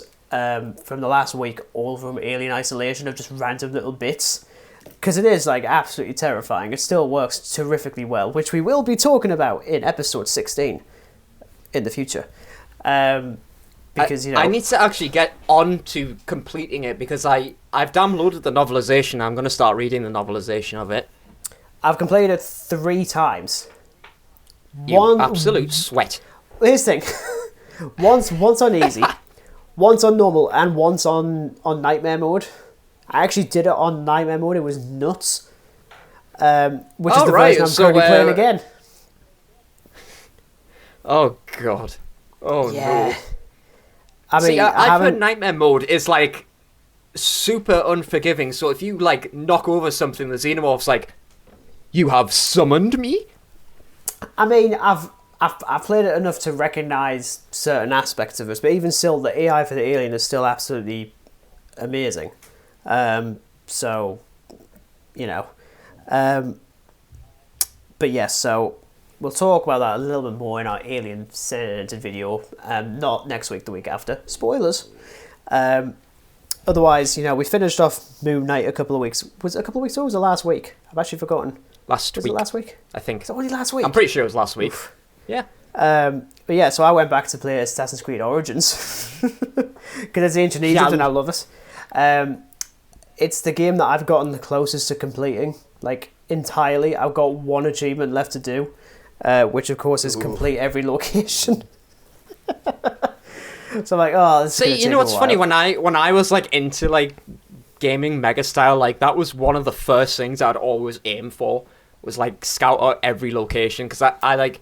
from the last week, all from Alien Isolation, of just random little bits. Because it is like absolutely terrifying. It still works terrifically well, which we will be talking about in episode 16 in the future. Because I need to actually get on to completing it, because I've downloaded the novelization. I'm going to start reading the novelization of it. I've completed it 3 times. You absolute sweat. Here's the thing. once on easy, once on normal, and once on nightmare mode. I actually did it on nightmare mode. It was nuts. which is the version I'm currently playing again. Oh god. Oh yeah. no. I mean, see, I've heard Nightmare Mode is like super unforgiving. So if you like knock over something, the xenomorph's like, "You have summoned me." I mean, I've played it enough to recognise certain aspects of it, but even still, the AI for the alien is still absolutely amazing. So, you know, but yes, so we'll talk about that a little bit more in our alien-centered video. Not next week, the week after. Spoilers. Otherwise, you know, we finished off Moon Knight a couple of weeks. Was it a couple of weeks ago? Or was it last week? I've actually forgotten. Was it last week? I think. Was it only last week? I'm pretty sure it was last week. Oof. Yeah. But yeah, so I went back to play Assassin's Creed Origins because it's ancient Egypt and I love it. It's the game that I've gotten the closest to completing, like entirely. I've got one achievement left to do, which of course is complete every location. So I'm like, oh, this is see, you know what's funny? When I was like into like gaming mega style, like that was one of the first things I'd always aim for, was like scout out every location, because I like,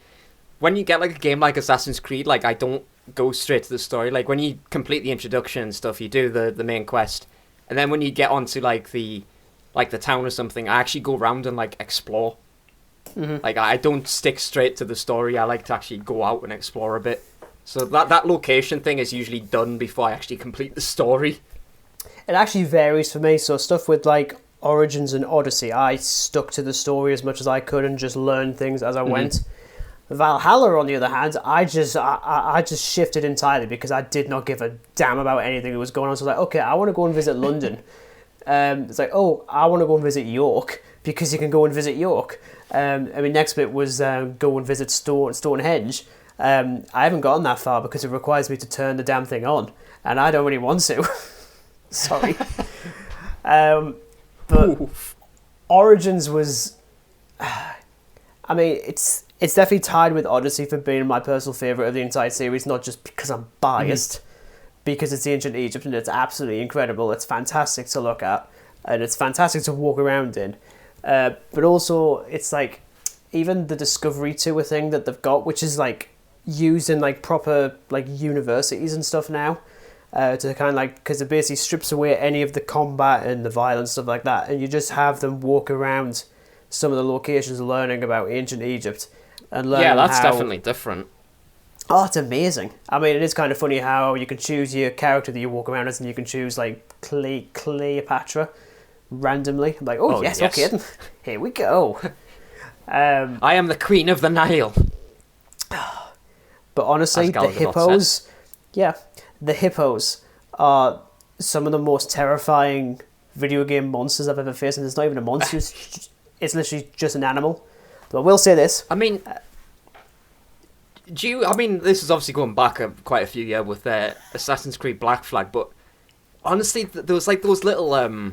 when you get like a game like Assassin's Creed, like I don't go straight to the story. Like when you complete the introduction and stuff, you do the main quest, and then when you get onto like the town or something, I actually go around and like explore. Mm-hmm. Like I don't stick straight to the story. I like to actually go out and explore a bit. So that location thing is usually done before I actually complete the story. It actually varies for me. So stuff with like Origins and Odyssey, I stuck to the story as much as I could and just learned things as I went. Valhalla, on the other hand, I just shifted entirely because I did not give a damn about anything that was going on. So like, okay, I want to go and visit London. It's like, oh, I want to go and visit York because you can go and visit York. I mean, next bit was go and visit Stonehenge. I haven't gotten that far because it requires me to turn the damn thing on, and I don't really want to. Sorry. But Oof. Origins was... I mean, it's definitely tied with Odyssey for being my personal favourite of the entire series, not just because I'm biased, because it's ancient Egypt and it's absolutely incredible. It's fantastic to look at, and it's fantastic to walk around in. But also, it's like, even the Discovery Tour thing that they've got, which is like used in like proper like universities and stuff now, to kind of like, because it basically strips away any of the combat and the violence, stuff like that, and you just have them walk around some of the locations learning about ancient Egypt and learning. Yeah, that's definitely different. Oh, it's amazing. I mean, it is kind of funny how you can choose your character that you walk around as, and you can choose like Cleopatra randomly. I'm like, oh yes, okay, then. Here we go. I am the Queen of the Nile. But honestly, the hippos, the hippos are some of the most terrifying video game monsters I've ever faced, and it's not even a monster, it's literally just an animal. But I will say this. I mean, this is obviously going back quite a few years with Assassin's Creed Black Flag, but honestly, there was like those little, I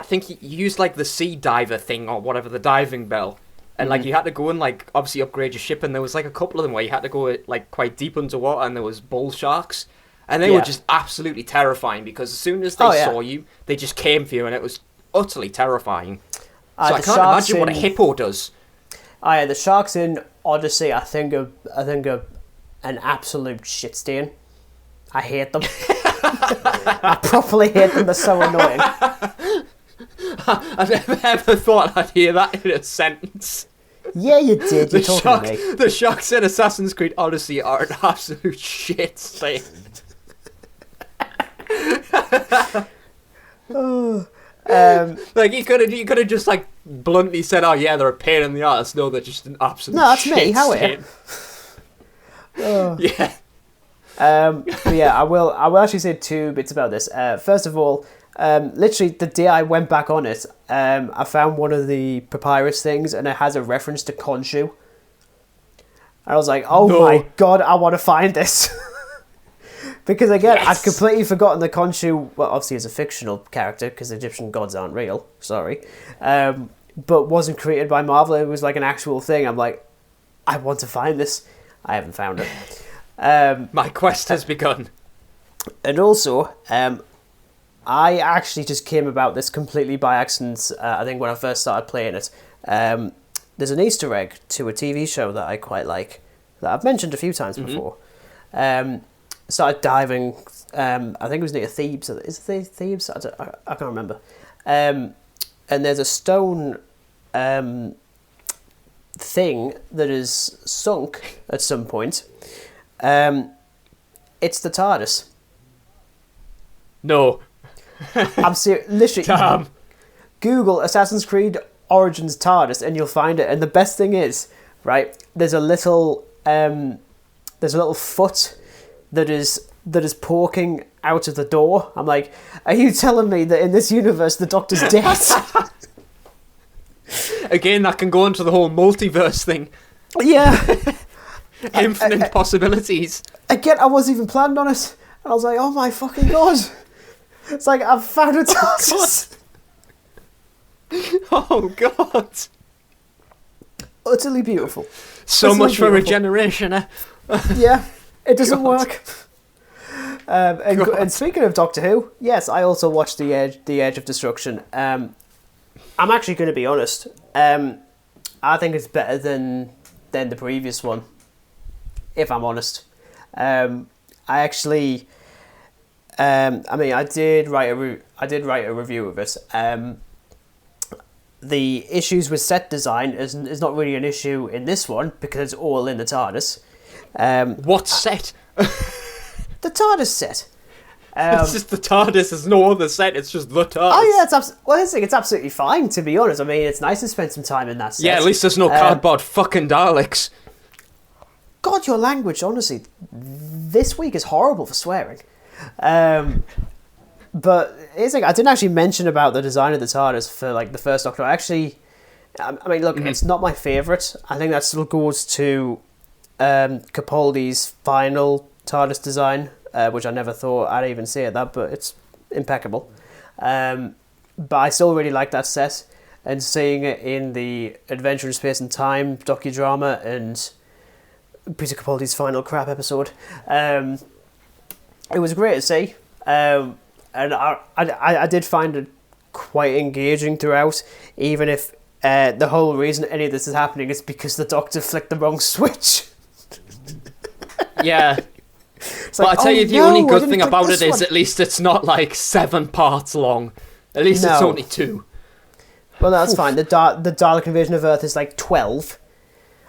think you used like the sea diver thing or whatever, the diving bell. And like you had to go and like obviously upgrade your ship, and there was like a couple of them where you had to go like quite deep underwater, and there was bull sharks, and they were just absolutely terrifying because as soon as they saw you, they just came for you, and it was utterly terrifying. So I can't imagine what a hippo does. The sharks in Odyssey, I think are an absolute shit stain. I hate them. I properly hate them. They're so annoying. I never ever thought I'd hear that in a sentence. Yeah, you did. You're talking to me. The sharks in Assassin's Creed Odyssey are an absolute shit stain. Like you could have just like bluntly said, "Oh yeah, they're a pain in the arse." No, they're just an absolute. No, that's me. How are you? Yeah. But yeah, I will actually say two bits about this. First of all, literally the day I went back on it, I found one of the papyrus things, and it has a reference to Khonshu. And I was like, "Oh my god, I want to find this." Because again, I'd completely forgotten that Khonshu, well, obviously is a fictional character because Egyptian gods aren't real. Sorry, but wasn't created by Marvel. It was like an actual thing. I'm like, I want to find this. I haven't found it. My quest has begun. And also, I actually just came about this completely by accident. I think when I first started playing it, there's an Easter egg to a TV show that I quite like that I've mentioned a few times before. Started diving. I think it was near Thebes. Is it Thebes? I can't remember. And there's a stone thing that is sunk at some point. It's the TARDIS. No. I'm serious. Literally, Damn. Google Assassin's Creed Origins TARDIS and you'll find it. And the best thing is, right, there's a little foot that is poking out of the door. I'm like, are you telling me that in this universe the Doctor's dead? Again, that can go into the whole multiverse thing. Yeah. Infinite possibilities. Again, I wasn't even planning on it. And I was like, oh my fucking god. It's like, I've found a TARDIS. Oh god. Utterly beautiful. So much for regeneration, eh? Yeah, it doesn't work. And speaking of Doctor Who, yes, I also watched The Edge of Destruction. I'm actually going to be honest. I think it's better than the previous one, if I'm honest. I actually, I did write a review of it. The issues with set design is not really an issue in this one because it's all in the TARDIS. What set? The TARDIS set. It's just the TARDIS. There's no other set. It's just the TARDIS. Oh yeah, it's absolutely fine, to be honest. I mean, it's nice to spend some time in that set. Yeah, at least there's no cardboard fucking Daleks. God, your language, honestly, this week is horrible for swearing. But it's like, I didn't actually mention about the design of the TARDIS for like the first Doctor. It's not my favourite. I think that still goes to Capaldi's final TARDIS design, which I never thought I'd even say that, but it's impeccable. But I still really like that set, and seeing it in the Adventure in Space and Time docudrama and Peter Capaldi's final crap episode, it was great to see. And I did find it quite engaging throughout, even if the whole reason any of this is happening is because the Doctor flicked the wrong switch. Yeah. But I tell you, the only good thing about it is at least it's not like 7 parts long. At least it's only 2. Well, that's fine. The Dalek invasion of Earth is like 12.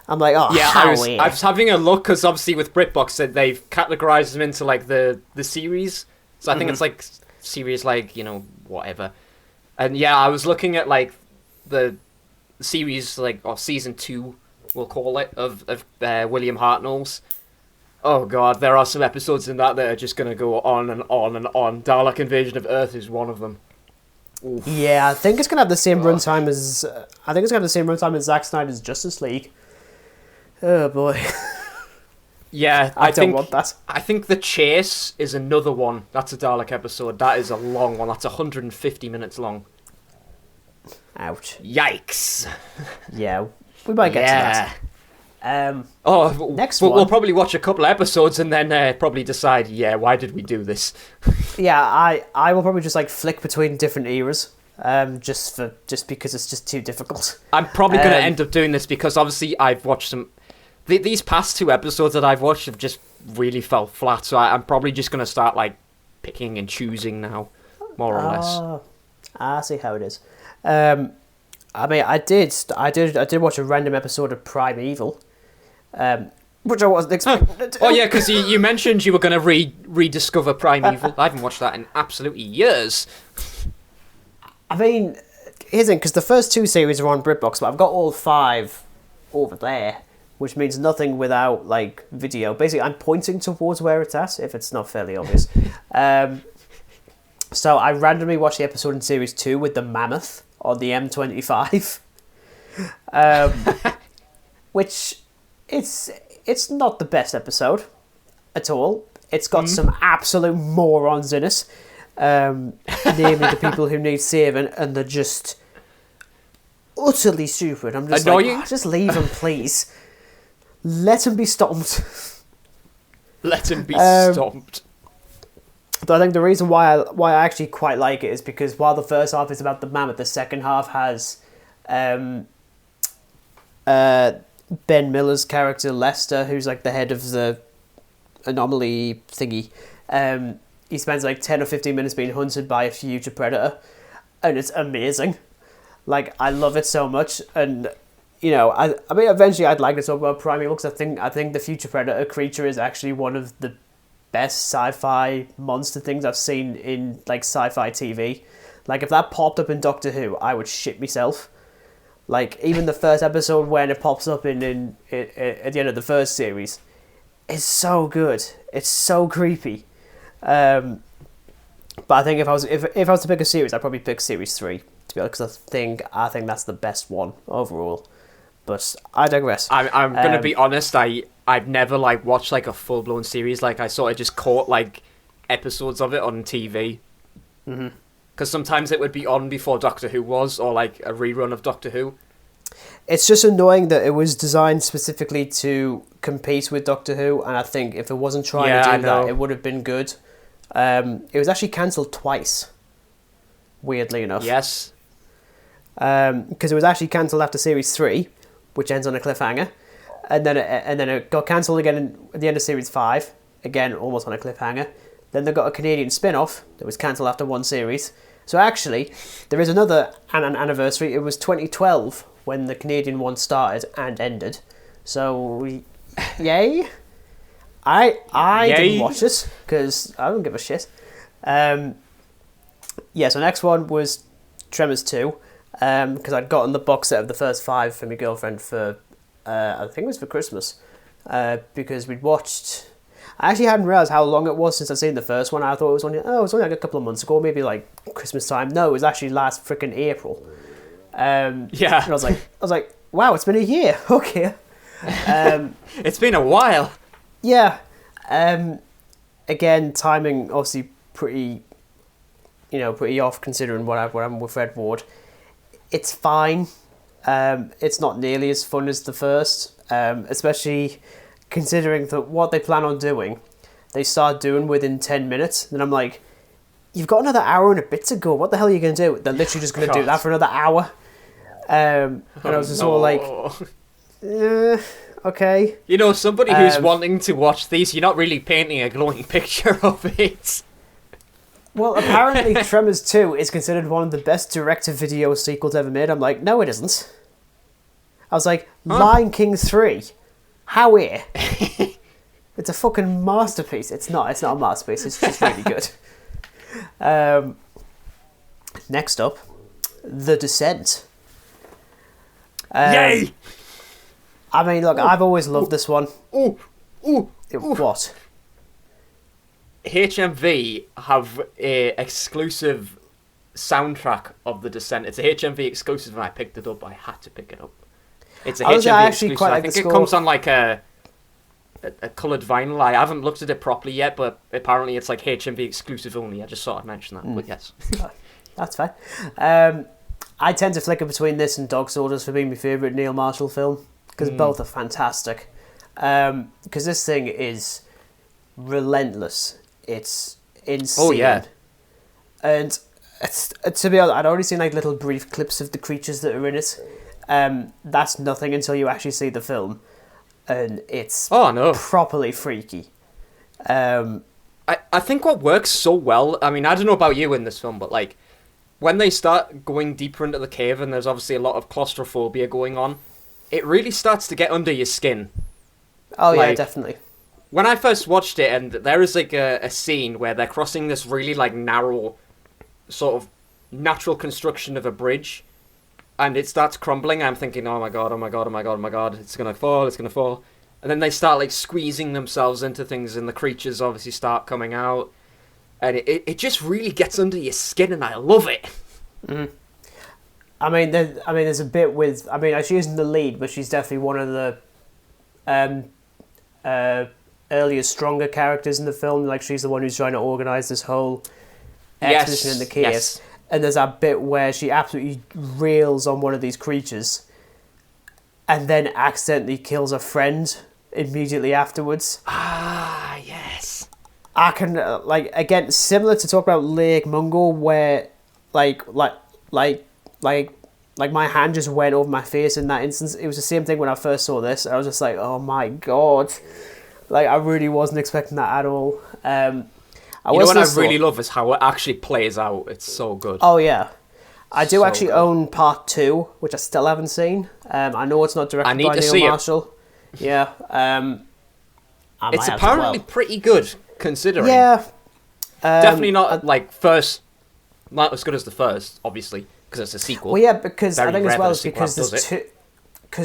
I'm like, oh, yeah. I was having a look because obviously with BritBox they've categorized them into like the series. So I think it's like series like, whatever. And yeah, I was looking at like the series or season 2, we'll call it, of William Hartnell's. Oh god, there are some episodes in that are just going to go on and on and on. Dalek Invasion of Earth is one of them. Oof. Yeah, I think it's going to have the same runtime as Zack Snyder's Justice League. Oh boy. Yeah, I don't want that. I think The Chase is another one. That's a Dalek episode. That is a long one. That's 150 minutes long. Ouch. Yikes. Yeah, we might get to that. Next one. We'll probably watch a couple of episodes and then probably decide, why did we do this? Yeah, I will probably just like flick between different eras, just because it's just too difficult. I'm probably going to end up doing this because obviously I've watched some. These past 2 episodes that I've watched have just really fell flat, so I'm probably just going to start like picking and choosing now, more or less. I see how it is. I did watch a random episode of Primeval. Which I wasn't expecting to do. Oh yeah, because you mentioned you were going to rediscover Primeval. I haven't watched that in absolutely years. I mean, here's the thing, because the first 2 series are on BritBox, but I've got all 5 over there, which means nothing without like video. Basically, I'm pointing towards where it's at, if it's not fairly obvious. So I randomly watched the episode in series 2 with the mammoth on the M25, which it's not the best episode at all. It's got some absolute morons in it, namely the people who need saving, and they're just utterly stupid. I'm just annoying. Like, just leave them, please. Let him be stomped. Let him be stomped. But I think the reason why I actually quite like it is because while the first half is about the mammoth, the second half has Ben Miller's character Lester, who's like the head of the anomaly thingy. He spends like 10 or 15 minutes being hunted by a future predator, and it's amazing. Like, I love it so much, and you know, I mean, eventually I'd like to talk about Primeval because I think the future predator creature is actually one of the best sci-fi monster things I've seen in like sci-fi TV. Like, if that popped up in Doctor Who, I would shit myself. Like, even the first episode when it pops up in at the end of the first series, it's so good. It's so creepy. But I think if I was to pick a series, I'd probably pick series 3, to be honest, because I think that's the best one overall. But I digress. I'm gonna be honest. I've never like watched like a full blown series. Like, I sort of just caught like episodes of it on TV. Because sometimes it would be on before Doctor Who was, or like a rerun of Doctor Who. It's just annoying that it was designed specifically to compete with Doctor Who, and I think if it wasn't trying to do that, it would have been good. It was actually cancelled twice, weirdly enough. Yes. Because it was actually cancelled after Series 3, which ends on a cliffhanger, and then it got cancelled again at the end of Series 5, again almost on a cliffhanger. Then they got a Canadian spin-off that was cancelled after one series. So actually, there is another anniversary. It was 2012 when the Canadian one started and ended. So, yay! I didn't watch it because I don't give a shit. So next one was Tremors 2, because I'd gotten the box set of the first 5 for my girlfriend for, I think it was for Christmas, because we'd watched... I actually hadn't realised how long it was since I'd seen the first one. I thought it was only like a couple of months ago, maybe like Christmas time. No, it was actually last freaking April. Yeah. And I was like, wow, it's been a year. Okay. It's been a while. Yeah. Again, timing obviously pretty off considering what I'm with Fred Ward. It's fine. It's not nearly as fun as the first, especially considering that what they plan on doing, they start doing within 10 minutes. And I'm like, you've got another hour and a bit to go. What the hell are you going to do? They're literally just going to do that for another hour. And I was just all like, okay. You know, somebody who's wanting to watch these, you're not really painting a glowing picture of it. Well, apparently Tremors 2 is considered one of the best direct-to-video sequels ever made. I'm like, no, it isn't. I was like, Lion King 3. How it? It's a fucking masterpiece. It's not a masterpiece. It's just really good. Next up, The Descent. Yay! I mean, look, I've always loved this one. What? HMV have a exclusive soundtrack of The Descent. It's a HMV exclusive, and I picked it up. I had to pick it up. It's a HMV exclusive. Quite like I think it comes on like a coloured vinyl. I haven't looked at it properly yet, but apparently it's like HMV exclusive only. I just thought I'd mention that, but yes. That's fine. I tend to flicker between this and Dog Soldiers for being my favourite Neil Marshall film, because both are fantastic. Because this thing is relentless. It's insane. Oh, yeah. And to be honest, I'd already seen like little brief clips of the creatures that are in it. That's nothing until you actually see the film, and it's properly freaky. I think what works so well, I mean, I don't know about you in this film, but like when they start going deeper into the cave and there's obviously a lot of claustrophobia going on, it really starts to get under your skin. Oh, like, yeah, definitely. When I first watched it, and there is like a scene where they're crossing this really like narrow sort of natural construction of a bridge, and it starts crumbling. I'm thinking, oh my god, it's gonna fall. And then they start like squeezing themselves into things, and the creatures obviously start coming out, and it just really gets under your skin, and I love it. Mm-hmm. I mean, there's a bit with. I mean, she isn't the lead, but she's definitely one of the earlier, stronger characters in the film. Like, she's the one who's trying to organise this whole expedition in the cave. Yes. And there's that bit where she absolutely rails on one of these creatures and then accidentally kills a friend immediately afterwards. Ah, yes. I can again, similar to talk about Lake Mungo, where like my hand just went over my face in that instance. It was the same thing when I first saw this. I was just like, oh my god, like I really wasn't expecting that at all. What I really love is how it actually plays out. It's so good. Oh yeah, I do actually own part 2, which I still haven't seen. I know it's not directed by Neil Marshall. Yeah, it's apparently pretty good considering. Yeah, definitely not not as good as the first, obviously, because it's a sequel. Well, yeah, because Very I think as well is because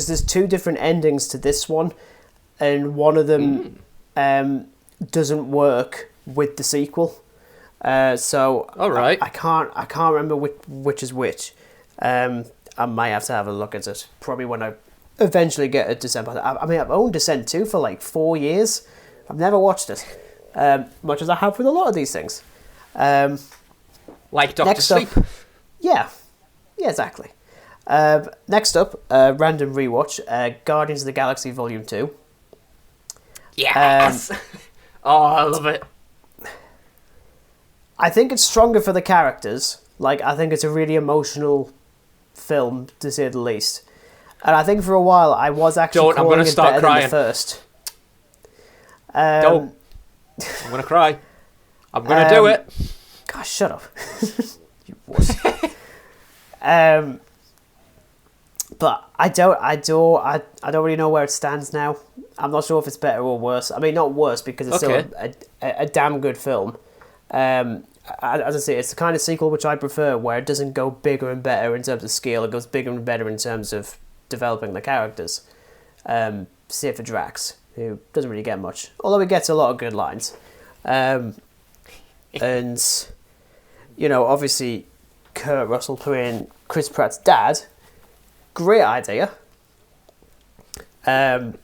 there's two different endings to this one, and one of them doesn't work with the sequel. So all right, I can't remember which is which. I might have to have a look at it probably when I eventually get a Descent. I mean, I've owned Descent 2 for like 4 years. I've never watched it, much as I have with a lot of these things. Like Doctor Sleep. Yeah, exactly. Next up, random rewatch, Guardians of the Galaxy Volume 2. Yes! Oh, I love it. I think it's stronger for the characters. Like, I think it's a really emotional film, to say the least. And I think for a while I was actually calling it better than the first. Don't. I'm going to cry. I'm going to do it. Gosh, shut up. You wuss. But I don't really know where it stands now. I'm not sure if it's better or worse. I mean, not worse because it's still a damn good film. As I say, it's the kind of sequel which I prefer, where it doesn't go bigger and better in terms of scale. It goes bigger and better in terms of developing the characters. Save for Drax, who doesn't really get much, although he gets a lot of good lines. And obviously, Kurt Russell playing Chris Pratt's dad. Great idea. And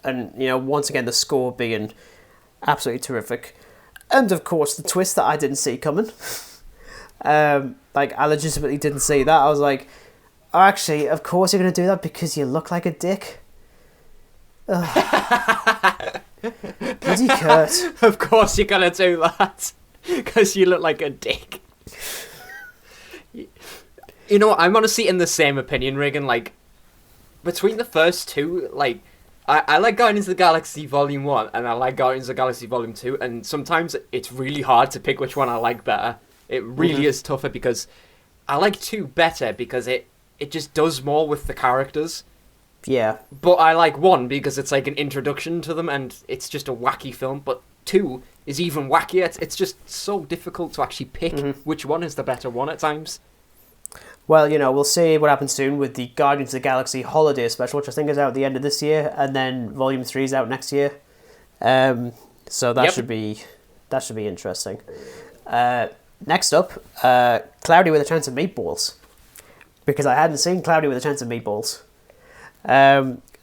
once again, the score being absolutely terrific. And of course, the twist that I didn't see coming. I legitimately didn't see that. I was like, oh, actually, of course you're going to do that because you look like a dick. Bloody Kurt. Of course you're going to do that because you look like a dick. You know, I'm honestly in the same opinion, Regan. Like, between the first two, like, I like Guardians of the Galaxy Volume 1 and I like Guardians of the Galaxy Volume 2, and sometimes it's really hard to pick which one I like better. It really is tougher because I like 2 better because it just does more with the characters. Yeah. But I like 1 because it's like an introduction to them and it's just a wacky film, but 2 is even wackier. It's just so difficult to actually pick which one is the better one at times. Well, we'll see what happens soon with the Guardians of the Galaxy Holiday Special, which I think is out at the end of this year, and then Volume 3 is out next year. So that should be interesting. Next up, Cloudy with a Chance of Meatballs, because I hadn't seen Cloudy with a Chance of Meatballs.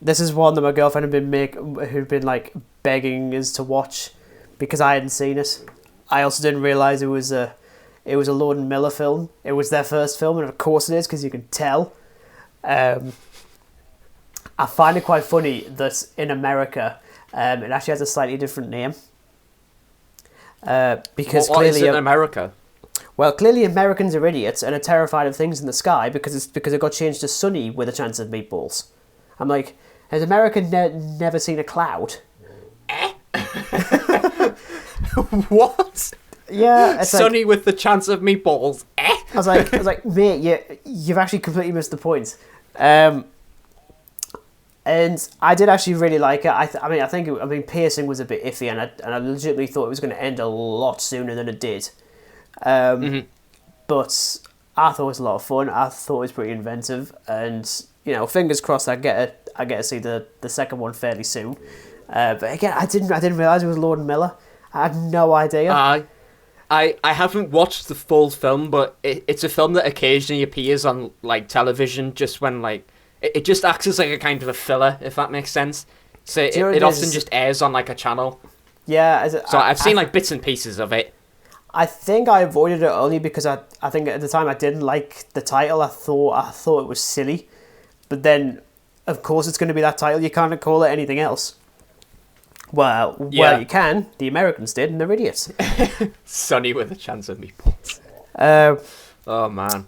This is one that my girlfriend who'd been like begging us to watch because I hadn't seen it. I also didn't realise it was a Lord and Miller film. It was their first film, and of course it is, because you can tell. I find it quite funny that in America, it actually has a slightly different name. Because what clearly is it in America? Well, clearly Americans are idiots and are terrified of things in the sky because it got changed to Sunny with a Chance of Meatballs. I'm like, has America never seen a cloud? What? Yeah, it's Sunny with the Chance of Meatballs. I was like, mate, you've actually completely missed the point. And I did actually really like it. I mean, pacing was a bit iffy, and I legitimately thought it was going to end a lot sooner than it did. But I thought it was a lot of fun. I thought it was pretty inventive, and fingers crossed I get to see the second one fairly soon. But again, I didn't realize it was Lord and Miller. I had no idea. I haven't watched the full film, but it's a film that occasionally appears on like television, just when like it just acts as like a kind of a filler, if that makes sense. So it often just airs on like a channel. Yeah. So I've seen like bits and pieces of it. I think I avoided it only because I think at the time I didn't like the title. I thought it was silly, but then of course it's going to be that title. You can't call it anything else. Well, Yeah. you can. The Americans did, and they're idiots. Sonny with a chance of meatballs. Uh, Oh, man.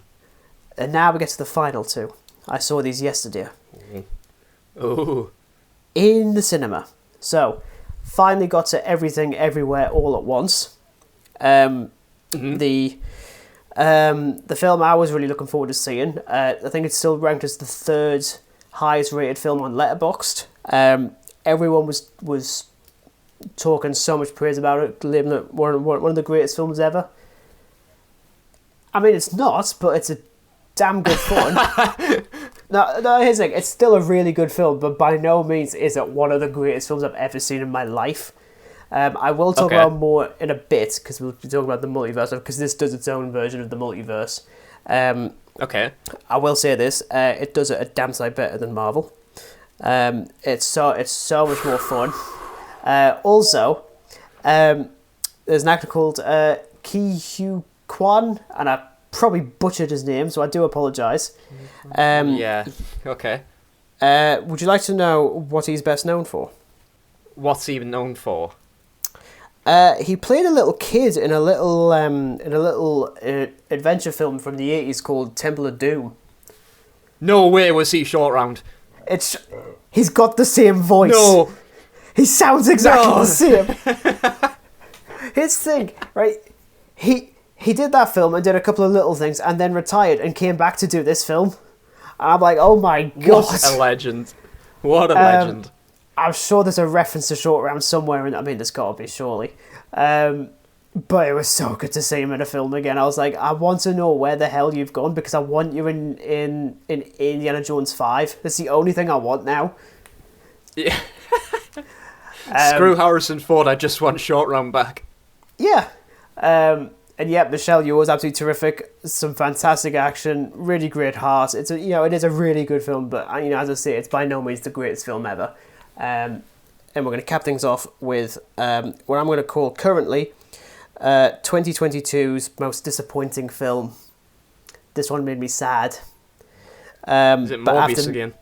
and now we get to the final two. I saw these yesterday. Ooh. In the cinema. So, finally got to Everything Everywhere All at Once. The film I was really looking forward to seeing. I think it's still ranked as the third highest rated film on Letterboxd. Everyone was talking so much praise about it, labeling it one of the greatest films ever. I mean, it's not, but it's a damn good fun. No, here's the thing. It's still a really good film, but by no means is it one of the greatest films I've ever seen in my life. I will talk about more in a bit, because we'll be talking about the multiverse, because this does its own version of the multiverse. Okay. I will say this, it does it a damn sight better than Marvel. It's so much more fun. Also, there's an actor called Ki Hu Kwan, and I probably butchered his name, so I do apologise. Yeah, okay. Would you like to know what he's best known for? What's he known for? He played a little kid in a little adventure film from the 80s called Temple of Doom. No way was he short round. He's got the same voice. No. He sounds exactly the same. Here's the thing, right? He did that film and did a couple of little things and then retired and came back to do this film. And I'm like, oh my god. What a legend. What a legend. I'm sure there's a reference to Short Round somewhere, and I mean, there's got to be, surely. But it was so good to see him in a film again. I was like, I want to know where the hell you've gone, because I want you in Indiana Jones 5. That's the only thing I want now. Yeah. Screw Harrison Ford, I just want Short Round back. Yeah. And yeah, Michelle Yeoh was absolutely terrific. Some fantastic action, really great heart. It is a really good film, but as I say, it's by no means the greatest film ever. And we're going to cap things off with what I'm going to call currently 2022's most disappointing film. This one made me sad. Is it Morbius again?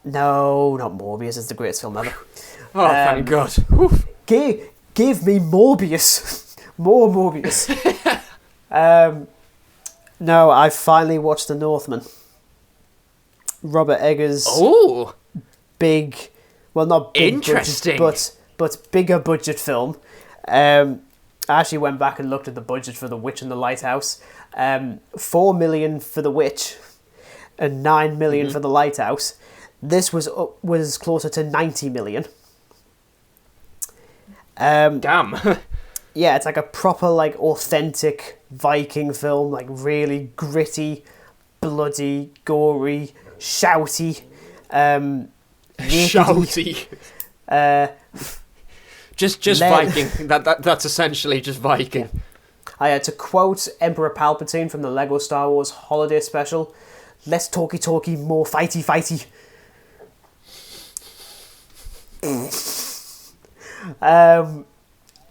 No, not Morbius. It's the greatest film ever. Oh, thank God. Give me Morbius. More Morbius. No, I finally watched The Northman. Robert Eggers' big, well, not big interesting budget, but bigger budget film. I actually went back and looked at the budget for The Witch and the Lighthouse. 4 million for The Witch and 9 million for The Lighthouse. This was closer to 90 million. Damn. Yeah, it's like a proper, like, authentic Viking film, like really gritty, bloody, gory, shouty, shouty. Just Viking. That's essentially just Viking. Yeah. To quote Emperor Palpatine from the Lego Star Wars Holiday Special, less talky, more fighty.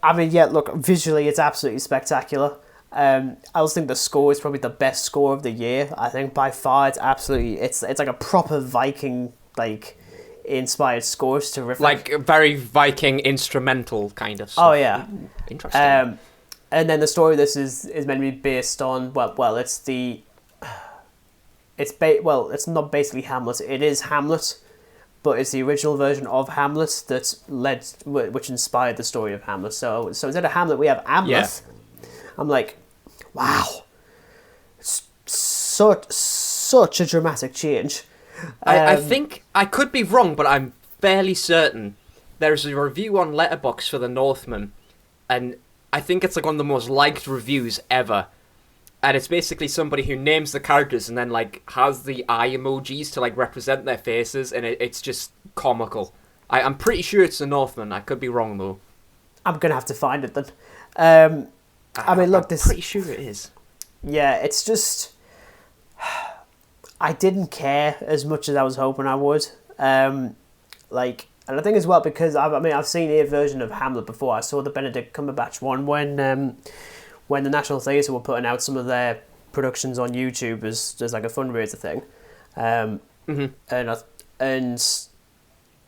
I mean, yeah, look, visually it's absolutely spectacular. I also think the score is probably the best score of the year. I think by far it's like a proper Viking, like, inspired score. It's terrific. Like a very Viking instrumental kind of stuff. Oh, yeah. Interesting. And then the story of this is meant to be based on, it's not basically Hamlet. It is Hamlet, but it's the original version of Hamlet which inspired the story of Hamlet. So instead of Hamlet, we have Amleth. Yeah. I'm like, wow, such a dramatic change. I think I could be wrong, but I'm fairly certain there's a review on Letterboxd for The Northman, and I think it's like one of the most liked reviews ever. And it's basically somebody who names the characters and then, like, has the eye emojis to, like, represent their faces, and it's just comical. I'm pretty sure it's The Northman. I could be wrong, though. I'm going to have to find it, then. I'm pretty sure it is. Yeah, it's just... I didn't care as much as I was hoping I would. And I think as well, because, I've seen a version of Hamlet before. I saw the Benedict Cumberbatch one when the National Theatre were putting out some of their productions on YouTube as like a fundraiser thing. And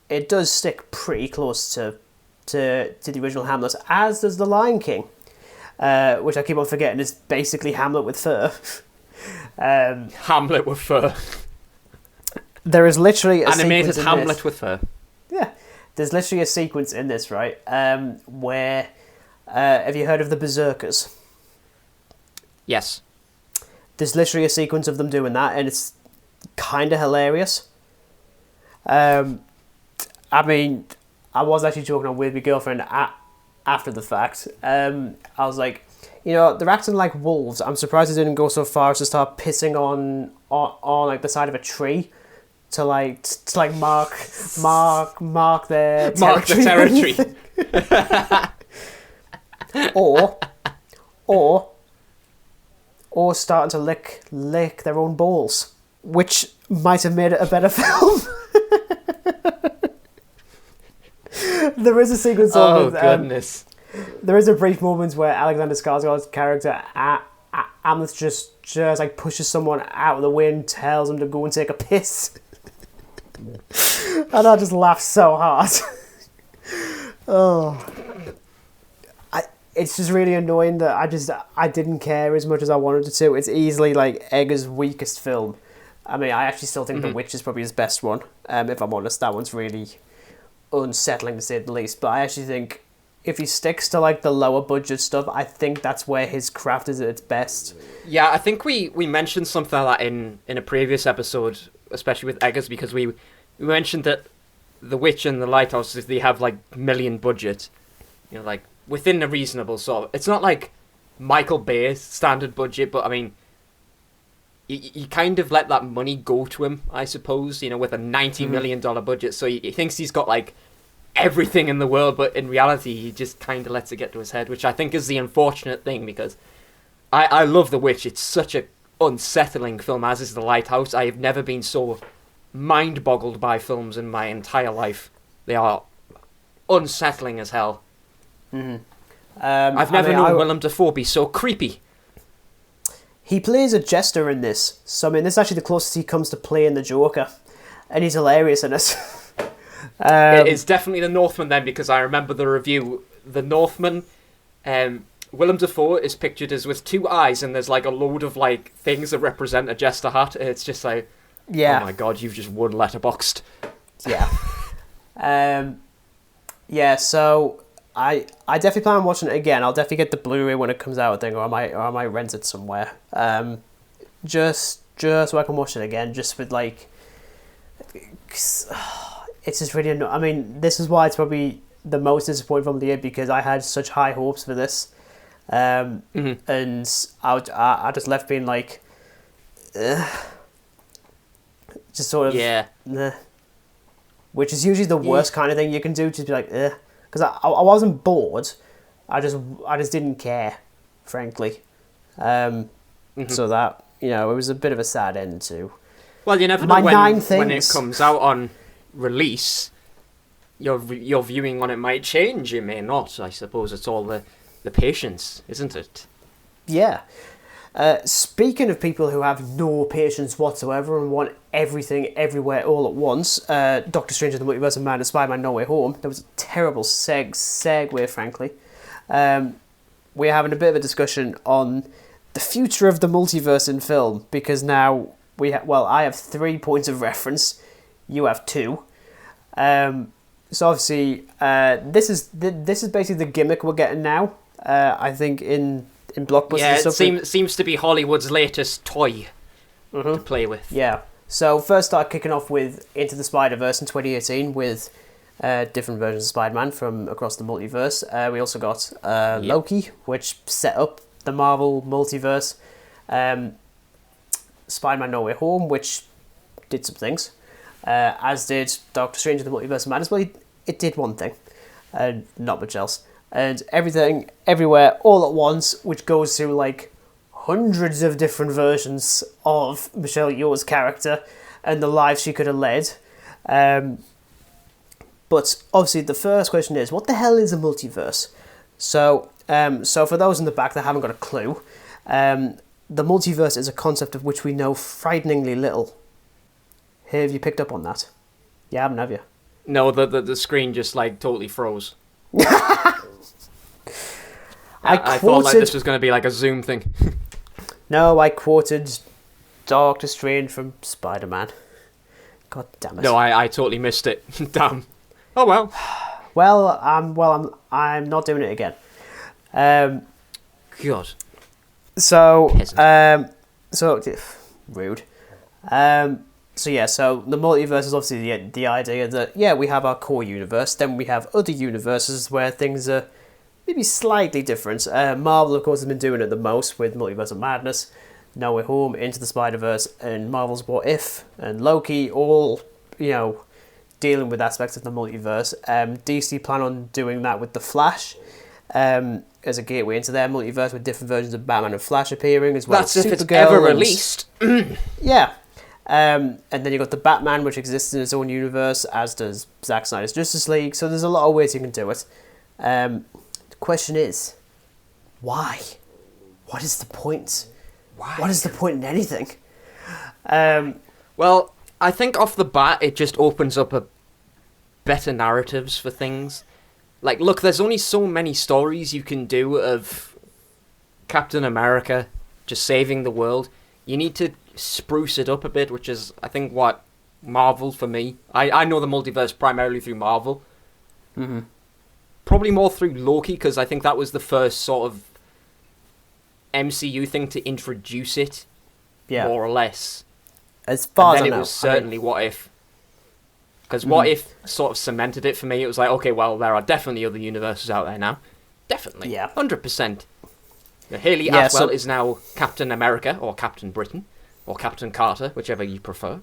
it does stick pretty close to to the original Hamlet, as does The Lion King, which I keep on forgetting is basically Hamlet with fur. Hamlet with fur. There is literally a animated sequence in Hamlet this. with fur. Yeah, there's literally a sequence in this, right, where have you heard of the Berserkers? Yes. There's literally a sequence of them doing that, and it's kind of hilarious. I mean, I was actually joking on with my girlfriend after the fact. I was like, you know, they're acting like wolves. I'm surprised they didn't go so far as to start pissing on like the side of a tree to mark their territory. Mark the territory. or starting to lick their own balls, which might have made it a better film. There is a sequence of goodness. There is a brief moment where Alexander Skarsgård's character Hamlet just like pushes someone out of the way and tells him to go and take a piss. And I just laughed so hard. It's just really annoying that I didn't care as much as I wanted to. It's easily like Edgar's weakest film. I mean, I actually still think The Witch is probably his best one. If I'm honest, that one's really unsettling to say the least. But I actually think if he sticks to like the lower budget stuff, I think that's where his craft is at its best. Yeah, I think we mentioned something like that in a previous episode, especially with Eggers, because we mentioned that The Witch and The Lighthouse, they have like million budget, you know, like within a reasonable sort of, it's not like Michael Bay's standard budget, but I mean, you kind of let that money go to him, I suppose, you know, with a $90 million budget, so he thinks he's got like everything in the world, but in reality he just kind of lets it get to his head, which I think is the unfortunate thing, because I love The Witch. It's such a unsettling film, as is The Lighthouse. I have never been so mind-boggled by films in my entire life. They are unsettling as hell. I've never known Willem Dafoe be so creepy. He plays a jester in this, so I mean, this is actually the closest he comes to playing the Joker, and he's hilarious in it. It's definitely The Northman then, because I remember the review. The Northman, Willem Dafoe is pictured as with two eyes, and there's like a load of like things that represent a jester hat. It's just like, yeah. Oh my god, you've just won Letterboxd. Yeah. Yeah. So I definitely plan on watching it again. I'll definitely get the Blu-ray when it comes out, I think, or I might rent it somewhere. Just so I can watch it again, just with like. It's just really annoying. I mean, this is why it's probably the most disappointing film of the year, because I had such high hopes for this, and I just left being like, just sort of, which is usually the worst kind of thing you can do. Just be like, because I wasn't bored, I just didn't care, frankly. So that, you know, it was a bit of a sad end too. Well, you never know when it comes out on release, your viewing on it might change. It may not. I suppose it's all the patience, isn't it? Yeah. Speaking of people who have no patience whatsoever and want everything everywhere all at once, Doctor Strange in the Multiverse of Madness, Spider-Man No Way Home. That was a terrible segue, frankly. We're having a bit of a discussion on the future of the multiverse in film, because now I have 3 points of reference. You have 2. So obviously, this is basically the gimmick we're getting now. I think in blockbusters. Yeah, and stuff. It seems to be Hollywood's latest toy to play with. Yeah. So first, start kicking off with Into the Spider-Verse in 2018 with different versions of Spider-Man from across the multiverse. We also got Loki, which set up the Marvel multiverse. Spider-Man No Way Home, which did some things. As did Doctor Strange in the Multiverse of Madness. Well, it did one thing, and not much else. And Everything, Everywhere, All at Once, which goes through like hundreds of different versions of Michelle Yeoh's character and the life she could have led. But obviously, the first question is, what the hell is a multiverse? So for those in the back that haven't got a clue, the multiverse is a concept of which we know frighteningly little. Have you picked up on that? You haven't, have you? No, the screen just like totally froze. I thought like this was going to be like a Zoom thing. No, I quoted Doctor Strange from Spider-Man. God damn it. No, I totally missed it. Damn. Oh well. I'm not doing it again. God. So rude. So the multiverse is obviously the idea that we have our core universe, then we have other universes where things are maybe slightly different. Marvel, of course, has been doing it the most with Multiverse of Madness, No Way Home, Into the Spider-Verse, and Marvel's What If, and Loki, all, dealing with aspects of the multiverse. DC plan on doing that with The Flash, as a gateway into their multiverse, with different versions of Batman and Flash appearing, as well as Supergirl. That's if it's ever released. Yeah. And then you've got the Batman, which exists in its own universe, as does Zack Snyder's Justice League, so there's a lot of ways you can do it. The question is, why? What is the point? Why? What is the point in anything? Well, I think off the bat, it just opens up better narratives for things. Like, look, there's only so many stories you can do of Captain America just saving the world. You need to spruce it up a bit, which is, I think, what Marvel for me. I know the multiverse primarily through Marvel. Mm-hmm. Probably more through Loki, because I think that was the first sort of MCU thing to introduce it, more or less. As far as I know. And then it was certainly What If. Because What If sort of cemented it for me. It was like, okay, well, there are definitely other universes out there now. Definitely. Yeah. 100%. Haley Atwell is now Captain America, or Captain Britain, or Captain Carter, whichever you prefer.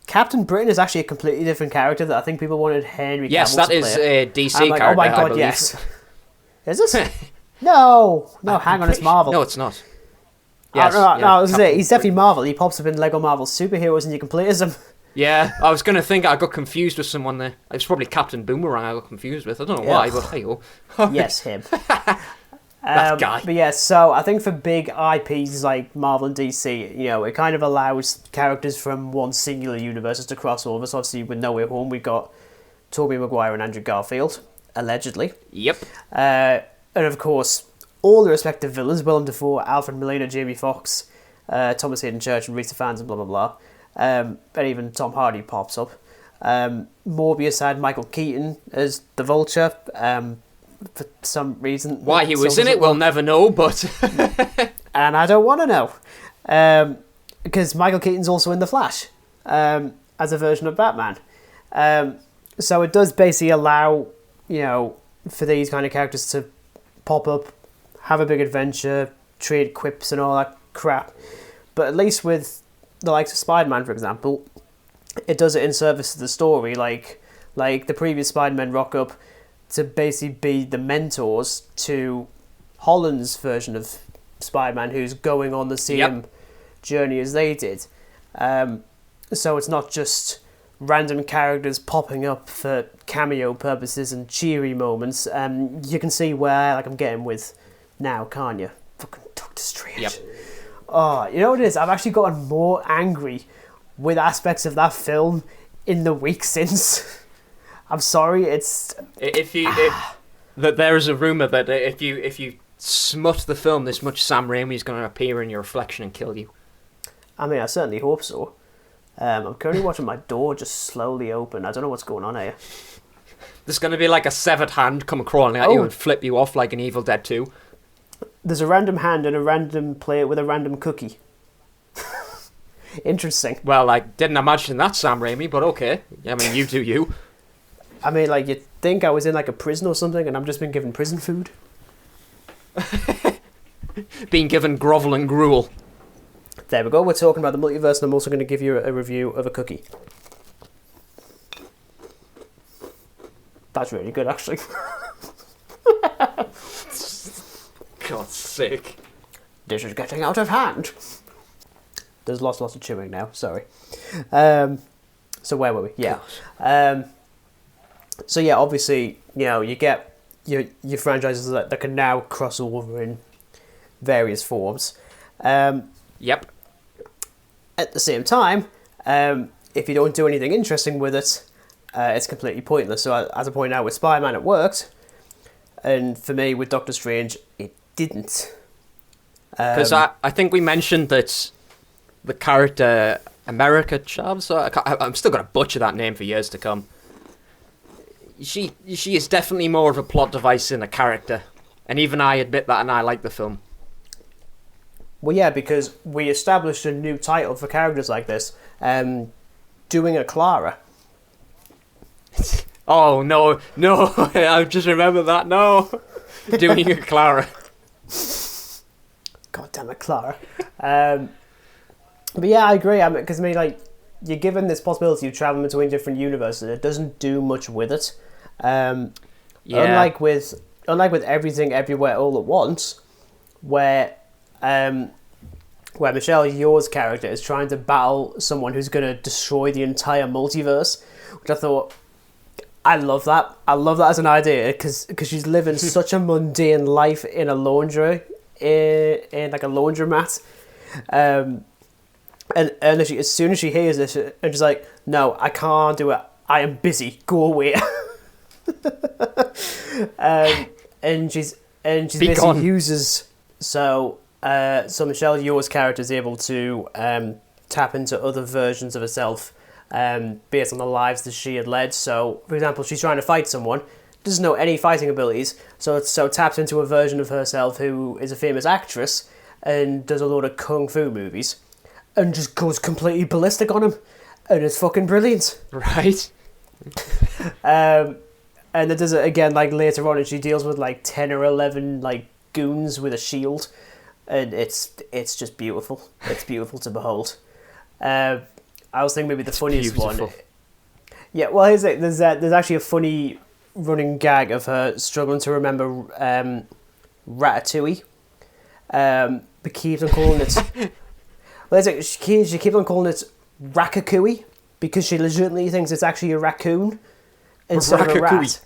Captain Britain is actually a completely different character that I think people wanted Henry Cavill to play. Yes, that is a DC character, oh my god, yes. Is this? No, hang on, it's Marvel. No, it's not. Yes, he's definitely Marvel. He pops up in Lego Marvel Superheroes and you can play as him. Yeah, I was going to think I got confused with someone there. It was probably Captain Boomerang I got confused with. I don't know why, but hey, yes, him. That guy. But yeah, so I think for big IPs like Marvel and DC, it kind of allows characters from one singular universe to cross over. So obviously with No Way Home, we got Tobey Maguire and Andrew Garfield, allegedly. Yep. And of course, all the respective villains, Willem Dafoe, Alfred Molina, Jamie Foxx, Thomas Hayden Church and Rita Fans and blah, blah, blah. And even Tom Hardy pops up. Morbius had Michael Keaton as the Vulture, for some reason. Why he was in it, we'll never know, but... And I don't want to know. Because Michael Keaton's also in The Flash, as a version of Batman. So it does basically allow, for these kind of characters to pop up, have a big adventure, trade quips and all that crap. But at least with the likes of Spider-Man, for example, it does it in service to the story. Like the previous Spider-Man rock up to basically be the mentors to Holland's version of Spider-Man, who's going on the same journey as they did. So it's not just random characters popping up for cameo purposes and cheery moments. You can see where I'm getting with now, can't you? Fucking Doctor Strange. Yep. Oh, you know what it is? I've actually gotten more angry with aspects of that film in the week since. I'm sorry, it's... That there is a rumour that if you smut the film this much, Sam Raimi's going to appear in your reflection and kill you. I mean, I certainly hope so. I'm currently watching my door just slowly open. I don't know what's going on here. There's going to be like a severed hand come crawling at you and flip you off like an Evil Dead 2. There's a random hand and a random plate with a random cookie. Interesting. Well, I didn't imagine that, Sam Raimi, but okay. I mean, you do you. I mean, you'd think I was in a prison or something and I'm just been given prison food. Being given grovel and gruel. There we go, we're talking about the multiverse and I'm also going to give you a review of a cookie. That's really good, actually. God's sake. This is getting out of hand. There's lots of chewing now, sorry. So where were we? Yeah. So yeah, obviously, you get your franchises that can now cross over in various forms. Yep. At the same time, if you don't do anything interesting with it, it's completely pointless. So as I point out with Spider-Man, it worked. And for me, with Doctor Strange, it didn't. Because I think we mentioned that the character America Chavez, I'm still going to butcher that name for years to come. She is definitely more of a plot device than a character. And even I admit that, and I like the film. Well, yeah, because we established a new title for characters like this. Doing a Clara. Oh, no, I just remember that, no. Doing a Clara. God damn it, Clara. But yeah, I agree. Because like, you're given this possibility of traveling between different universes. It doesn't do much with it. Unlike with Everything Everywhere All at Once, where Michelle Yeoh's character is trying to battle someone who's going to destroy the entire multiverse, which I thought, I love that. I love that as an idea, because she's living such a mundane life in a laundry, in like a laundromat. And as soon as she hears this, and she's like, no, I can't do it. I am busy. Go away. And she's basically uses so Michelle Yeoh's character is able to tap into other versions of herself based on the lives that she had led. So, for example, she's trying to fight someone, doesn't know any fighting abilities, so taps into a version of herself who is a famous actress and does a load of kung fu movies, and just goes completely ballistic on him, and it's fucking brilliant. Right. And it does it again, like, later on, and she deals with, like, 10 or 11, like, goons with a shield, and it's just beautiful. It's beautiful to behold. I was thinking maybe the funniest one. Yeah, well, here's it. There's actually a funny running gag of her struggling to remember Ratatouille, but keeps on calling it... well, she keeps on calling it Ratatouille, because she legitimately thinks it's actually a raccoon instead of a rat.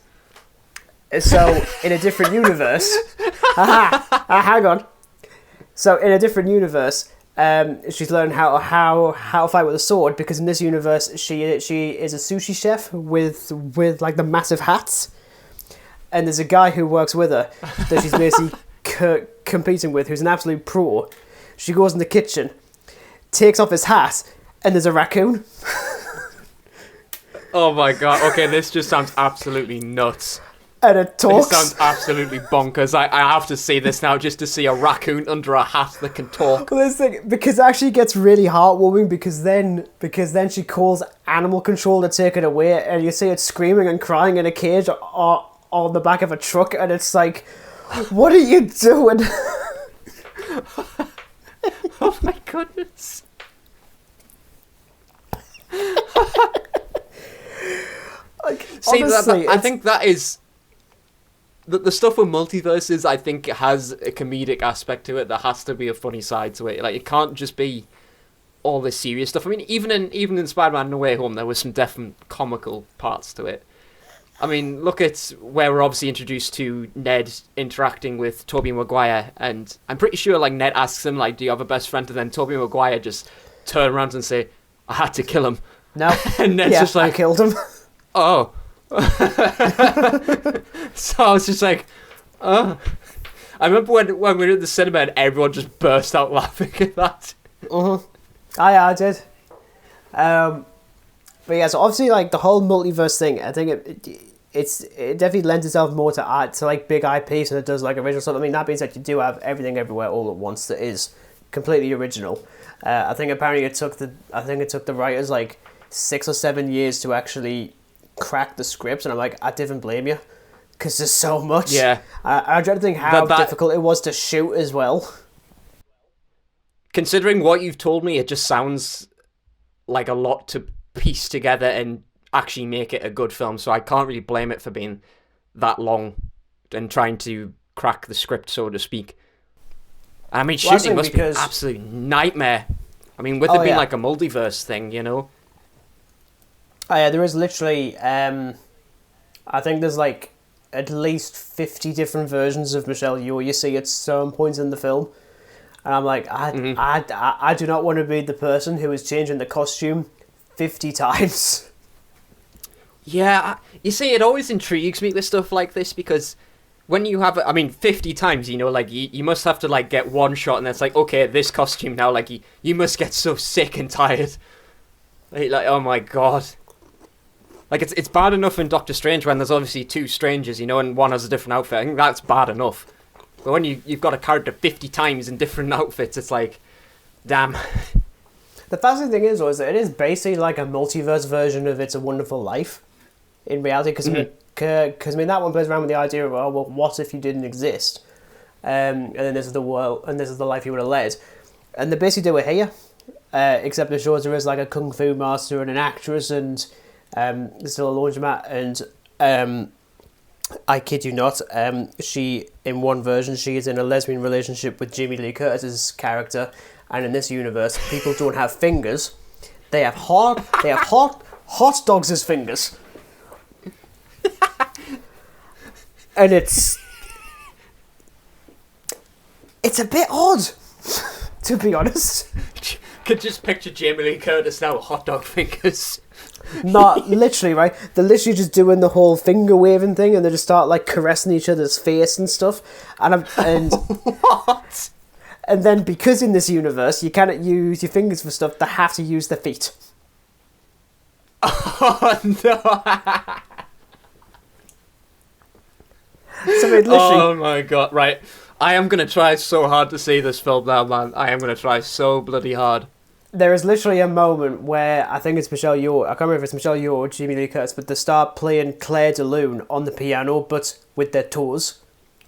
So, in a different universe... hang on. So, in a different universe, she's learned how to fight with a sword, because in this universe, she is a sushi chef with like the massive hats. And there's a guy who works with her that she's basically competing with, who's an absolute pro. She goes in the kitchen, takes off his hat, and there's a raccoon. Oh my god, okay, this just sounds absolutely nuts. And it talks. This sounds absolutely bonkers. I have to see this now just to see a raccoon under a hat that can talk. Well, this thing, because it actually gets really heartwarming, because then she calls animal control to take it away, and you see it screaming and crying in a cage on the back of a truck, and it's like, what are you doing? Oh my goodness. Like, see, honestly, I think that is... The stuff with multiverses, I think, has a comedic aspect to it. There has to be a funny side to it. Like, it can't just be all this serious stuff. I mean, even in Spider-Man No Way Home, there was some definite comical parts to it. I mean, look at where we're obviously introduced to Ned interacting with Tobey Maguire, and I'm pretty sure, like, Ned asks him, like, do you have a best friend? And then Tobey Maguire just turn around and say, I had to kill him. No. And Ned's just like... I killed him. Oh. So I was just like, oh. I remember when we were at the cinema and everyone just burst out laughing at that. Mm-hmm. I did. But yeah, so obviously, like, the whole multiverse thing, I think it definitely lends itself more to like big IPs than it does like original stuff. I mean, that being said, you do have Everything Everywhere All at Once that is completely original. I think apparently it took the writers like 6 or 7 years to actually crack the script, and I'm like, I didn't blame you, because there's so much. Yeah. I try to think how difficult it was to shoot as well. Considering what you've told me, it just sounds like a lot to piece together and actually make it a good film, so I can't really blame it for being that long and trying to crack the script, so to speak. I mean, shooting must be an absolute nightmare. I mean, with it being like a multiverse thing, you know? Oh yeah, there is literally, I think there's like at least 50 different versions of Michelle Yeoh you see at some points in the film. And I'm like, I do not want to be the person who is changing the costume 50 times. Yeah, you see, it always intrigues me with stuff like this, because when you have, I mean, 50 times, you know, like, you must have to, like, get one shot, and it's like, okay, this costume now, like, you must get so sick and tired. Like, oh my god. Like, it's bad enough in Doctor Strange when there's obviously two strangers, you know, and one has a different outfit. I think that's bad enough. But when you've got a character 50 times in different outfits, it's like, damn. The fascinating thing is, though, is that it is basically like a multiverse version of It's a Wonderful Life, in reality, because I mean, that one plays around with the idea of, oh, well, what if you didn't exist? And then this is the world, and this is the life you would have led. And they basically do it here, except it shows there is like a kung fu master and an actress, and there's still a laundromat, and I kid you not, she, in one version, she is in a lesbian relationship with Jamie Lee Curtis's character, and in this universe, people don't have fingers. They have hot dogs as fingers. And it's a bit odd, to be honest. Could just picture Jamie Lee Curtis now with hot dog fingers. Not literally, right? They're literally just doing the whole finger waving thing, and they just start like caressing each other's face and stuff. And What? And then because in this universe you cannot use your fingers for stuff, they have to use their feet. Oh no! So it literally, Oh my god! Right, I am gonna try so hard to see this film now, man. I am gonna try so bloody hard. there is literally a moment where I think it's Michelle Yeoh. I can't remember if it's Michelle Yeoh or Jamie Lee Curtis, but they start playing Claire de Lune on the piano, but with their toes,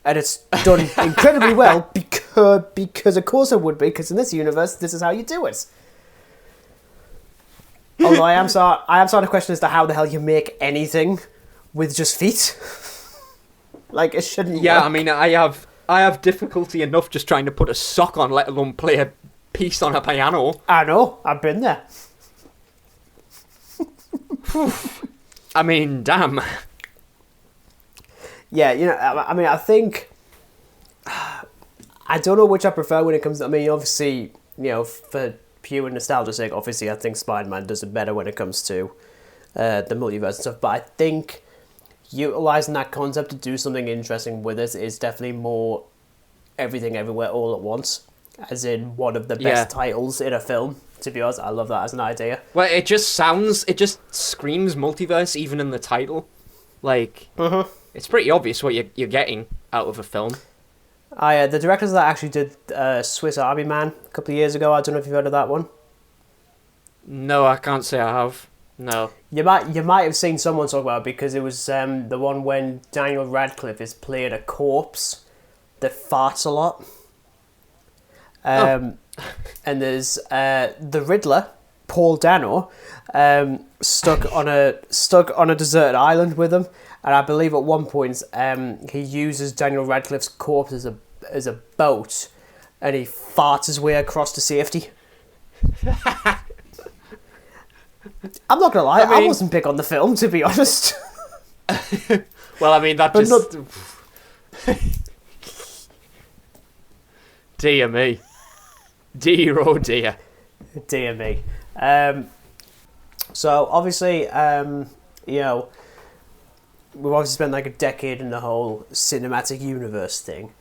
and it's done incredibly well because of course it would be, because in this universe this is how you do it. Although I am starting to question as to how the hell you make anything with just feet. Like, it shouldn't Yeah, work. I mean, I have difficulty enough just trying to put a sock on, let alone play a piece on a piano. I know, I've been there. I mean, damn. Yeah, you know, I mean, I think... I don't know which I prefer when it comes to... I mean, obviously, you know, for pure nostalgia's sake, obviously I think Spider-Man does it better when it comes to the multiverse and stuff, but I think utilising that concept to do something interesting with it is definitely more everything everywhere all at once, as in one of the best titles in a film. To be honest, I love that as an idea. Well, it just screams multiverse even in the title. Like, it's pretty obvious what you're getting out of a film. The directors that actually did Swiss Army Man a couple of years ago, I don't know if you've heard of that one. No, I can't say I have. No. You might have seen someone talk about it, because it was the one when Daniel Radcliffe is playing a corpse that farts a lot. And there's the Riddler, Paul Dano, stuck on a deserted island with him, and I believe at one point he uses Daniel Radcliffe's corpse as a boat, and he farts his way across to safety. I'm not gonna lie, I wasn't big on the film, to be honest. Well, I mean, that But just... Dear me. Dear, oh dear. Dear me. So, obviously, you know, we've obviously spent like a decade in the whole cinematic universe thing.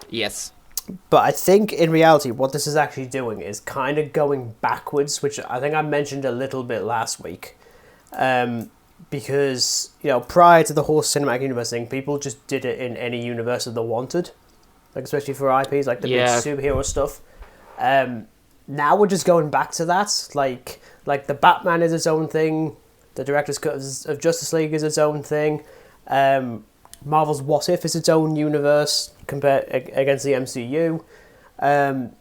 Yes. But I think in reality, what this is actually doing is kind of going backwards, which I think I mentioned a little bit last week. Because, you know, prior to the whole cinematic universe thing, people just did it in any universe that they wanted. Like, especially for IPs, like the big superhero stuff. Now we're just going back to that. Like the Batman is its own thing. The director's cut of Justice League is its own thing. Marvel's What If is its own universe compared against the MCU. And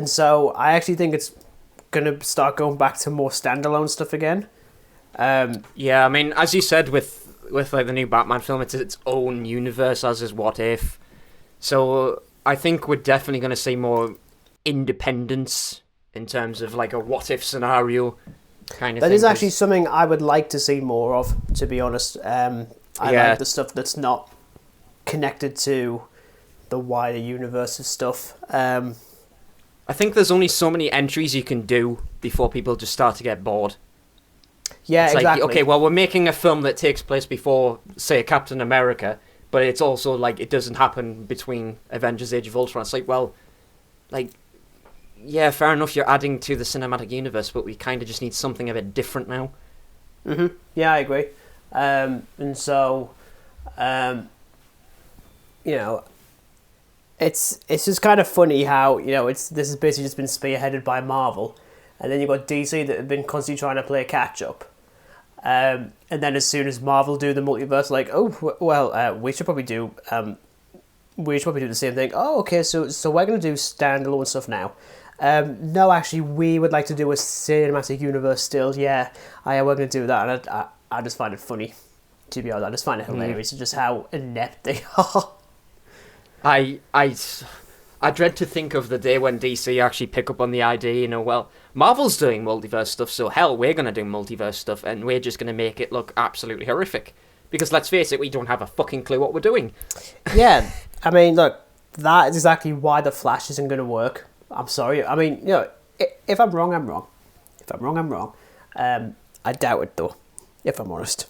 so I actually think it's going to start going back to more standalone stuff again. Yeah, I mean, as you said with like the new Batman film, it's its own universe, as is What If. So I think we're definitely going to see more independence in terms of like a what if scenario kind of thing. That is actually something I would like to see more of, to be honest. I like the stuff that's not connected to the wider universe of stuff. I think there's only so many entries you can do before people just start to get bored. Yeah, it's exactly. Like, okay, well, we're making a film that takes place before, say, Captain America, but it's also like it doesn't happen between Avengers: Age of Ultron. It's like, well, like, yeah, fair enough, you're adding to the cinematic universe, but we kind of just need something a bit different now. Yeah, I agree. And so, you know, it's just kind of funny how, you know, this has basically just been spearheaded by Marvel, and then you've got DC that have been constantly trying to play catch up. And then as soon as Marvel do the multiverse, like, oh well, we should probably do the same thing. Oh, okay, so we're gonna do standalone stuff now. No, actually, we would like to do a cinematic universe still. Yeah, we're going to do that. And I just find it funny, to be honest. I just find it hilarious, just how inept they are. I dread to think of the day when DC actually pick up on the idea, you know, well, Marvel's doing multiverse stuff, so hell, we're going to do multiverse stuff, and we're just going to make it look absolutely horrific. Because let's face it, we don't have a fucking clue what we're doing. Yeah, I mean, look, that is exactly why The Flash isn't going to work. I'm sorry. I mean, you know, if I'm wrong, I'm wrong. If I'm wrong, I'm wrong. I doubt it, though, if I'm honest.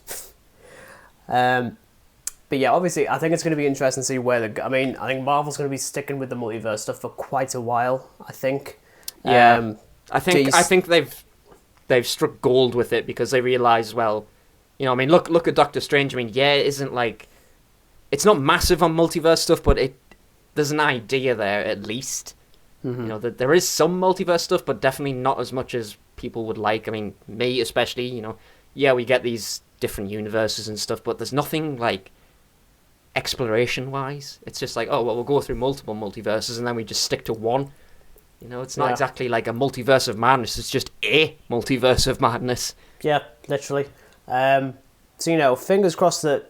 But yeah, obviously, I think it's going to be interesting to see where I think Marvel's going to be sticking with the multiverse stuff for quite a while, I think. Yeah. I think they've struck gold with it because they realise, well, you know, I mean, look at Doctor Strange. I mean, yeah, it isn't like... It's not massive on multiverse stuff, but there's an idea there, at least. You know, that there is some multiverse stuff, but definitely not as much as people would like. I mean, me especially, you know, yeah, we get these different universes and stuff, but there's nothing, like, exploration-wise. It's just like, oh, well, we'll go through multiple multiverses, and then we just stick to one. You know, it's not exactly like a multiverse of madness, it's just a multiverse of madness. Yeah, literally. So, you know, fingers crossed that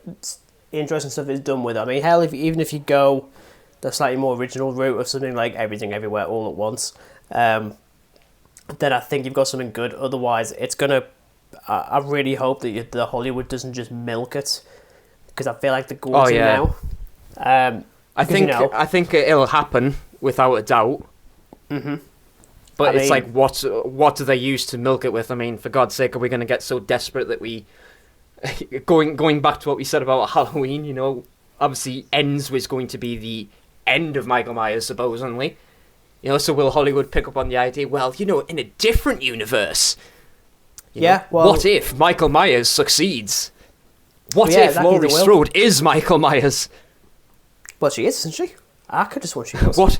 interesting stuff is done with it. I mean, hell, even if you go the slightly more original route of something like Everything Everywhere All at Once, then I think you've got something good. Otherwise, it's gonna... I really hope that the Hollywood doesn't just milk it, because I feel like the goals now. I think it'll happen without a doubt. But it's like, what do they use to milk it with? I mean, for God's sake, are we going to get so desperate that we... going back to what we said about Halloween, you know, obviously Ends was going to be the end of Michael Myers, supposedly. You know, so will Hollywood pick up on the idea, well, you know, in a different universe... Well... What if Michael Myers succeeds? What if Laurie Strode is Michael Myers? Well, she is, isn't she? I could have sworn she was.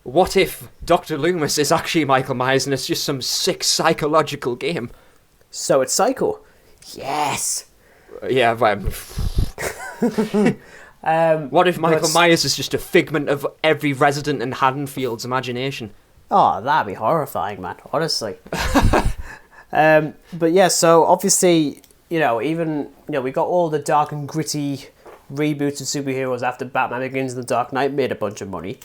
What if Dr. Loomis is actually Michael Myers and it's just some sick psychological game? So it's Psycho. Yes! Yeah, what if Michael Myers is just a figment of every resident in Haddonfield's imagination? Oh, that'd be horrifying, man, honestly. But yeah, so obviously, you know, we got all the dark and gritty reboots of superheroes after Batman Begins and The Dark Knight made a bunch of money.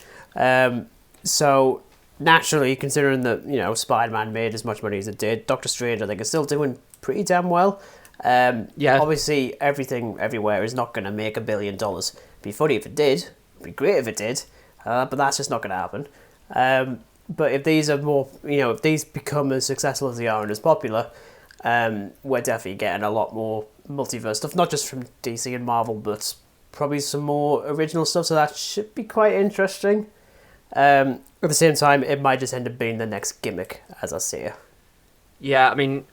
So naturally, considering that, you know, Spider-Man made as much money as it did, Doctor Strange, I think, is still doing pretty damn well. Obviously, Everything Everywhere is not going to make $1 billion. It'd be funny if it did. It'd be great if it did. But that's just not going to happen. But if these are more, you know, if these become as successful as they are and as popular, we're definitely getting a lot more multiverse stuff, not just from DC and Marvel, but probably some more original stuff, so that should be quite interesting. At the same time, it might just end up being the next gimmick, as I see it. Yeah, I mean,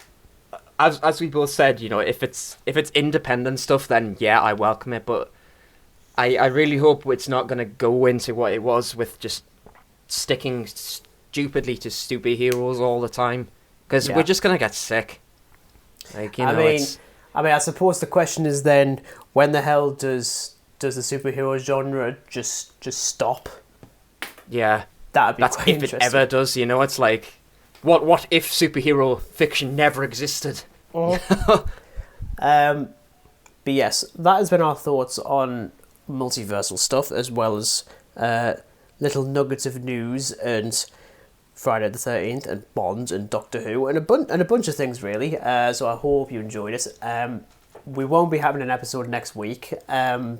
as we both said, you know, if it's independent stuff, then yeah, I welcome it, but I really hope it's not going to go into what it was with just sticking stupidly to superheroes all the time, because we're just going to get sick. Like, you know, I suppose the question is then, when the hell does the superhero genre just stop? Yeah, that'd be quite if interesting. It ever does, you know. It's like, what if superhero fiction never existed? But yes, that has been our thoughts on multiversal stuff, as well as little nuggets of news and Friday the 13th and Bond and Doctor Who and a bunch of things, really. So I hope you enjoyed it. We won't be having an episode next week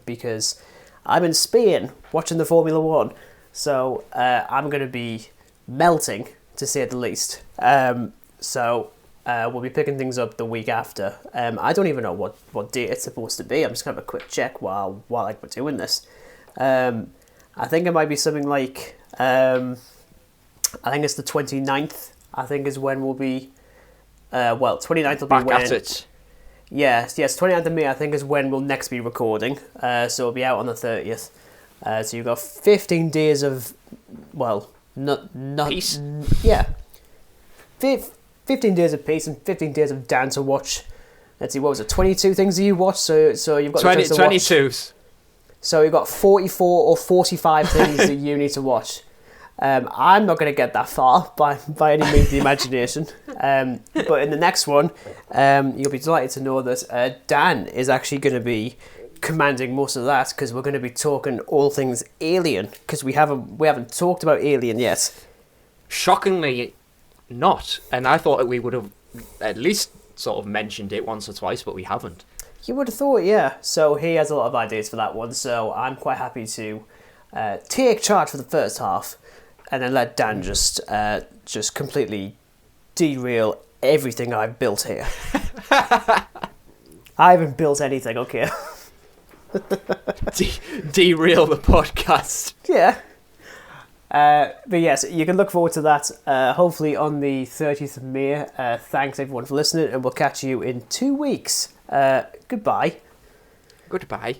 because I'm in Spain watching the Formula 1. So I'm going to be melting, to say the least. So we'll be picking things up the week after. I don't even know what date it's supposed to be. I'm just going to have a quick check while like we're doing this. I think it might be something like, I think it's the 29th, I think is when we'll be, 29th will be Back when... at it. Yes, 29th of May I think is when we'll next be recording. So it'll be out on the 30th. So you've got 15 days of, well, not Peace. Yeah. 15 days of peace and 15 days of Dan to watch. Let's see, what was it, 22 things that you watched? So you've got 20, the chance to 22s. So you've got 44 or 45 things that you need to watch. I'm not going to get that far by any means of the imagination. But in the next one, you'll be delighted to know that Dan is actually going to be commanding most of that, because we're going to be talking all things Alien, because we haven't talked about Alien yet. Shockingly not. And I thought that we would have at least sort of mentioned it once or twice, but we haven't. You would have thought, yeah. So he has a lot of ideas for that one, so I'm quite happy to take charge for the first half and then let Dan just completely derail everything I've built here. I haven't built anything, okay? Derail the podcast. Yeah. But yes, you can look forward to that hopefully on the 30th of May. Thanks everyone for listening, and we'll catch you in 2 weeks. Goodbye. Goodbye.